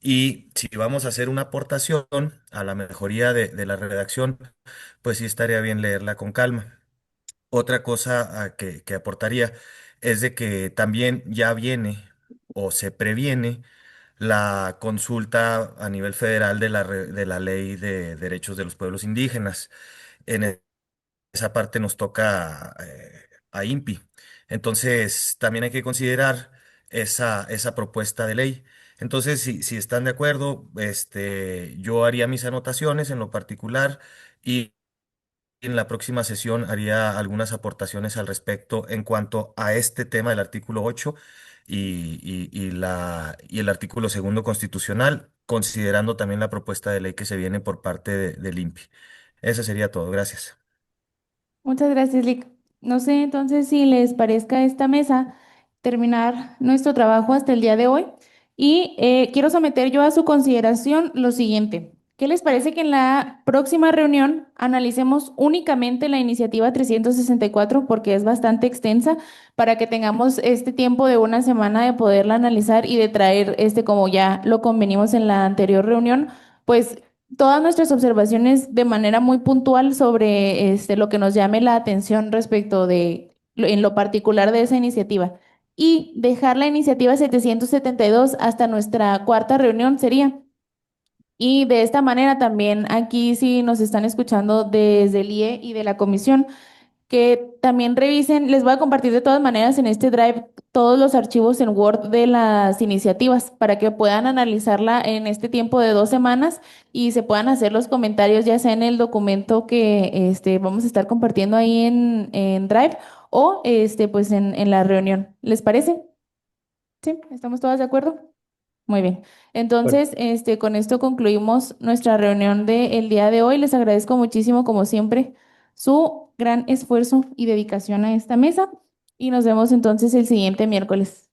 y si vamos a hacer una aportación a la mejoría de la redacción, pues sí estaría bien leerla con calma. Otra cosa que aportaría es de que también ya viene o se previene la consulta a nivel federal de la Ley de Derechos de los Pueblos Indígenas. En esa parte nos toca a INPI. Entonces, también hay que considerar esa propuesta de ley. Entonces, si están de acuerdo, yo haría mis anotaciones en lo particular y en la próxima sesión haría algunas aportaciones al respecto en cuanto a este tema del artículo 8 y el artículo segundo constitucional, considerando también la propuesta de ley que se viene por parte del INPI. Eso sería todo. Gracias. Muchas gracias, Lick. No sé entonces si les parezca esta mesa terminar nuestro trabajo hasta el día de hoy y quiero someter yo a su consideración lo siguiente. ¿Qué les parece que en la próxima reunión analicemos únicamente la iniciativa 364 porque es bastante extensa para que tengamos este tiempo de una semana de poderla analizar y de traer como ya lo convenimos en la anterior reunión, pues todas nuestras observaciones de manera muy puntual sobre lo que nos llame la atención respecto en lo particular de esa iniciativa y dejar la iniciativa 772 hasta nuestra cuarta reunión sería. Y de esta manera también aquí si nos están escuchando desde el IE y de la comisión, que también revisen, les voy a compartir de todas maneras en este Drive todos los archivos en Word de las iniciativas para que puedan analizarla en este tiempo de 2 semanas y se puedan hacer los comentarios ya sea en el documento que vamos a estar compartiendo ahí en Drive o pues en la reunión. ¿Les parece? ¿Sí? ¿Estamos todas de acuerdo? Muy bien. Entonces, con esto concluimos nuestra reunión del día de hoy. Les agradezco muchísimo, como siempre, su gran esfuerzo y dedicación a esta mesa y nos vemos entonces el siguiente miércoles.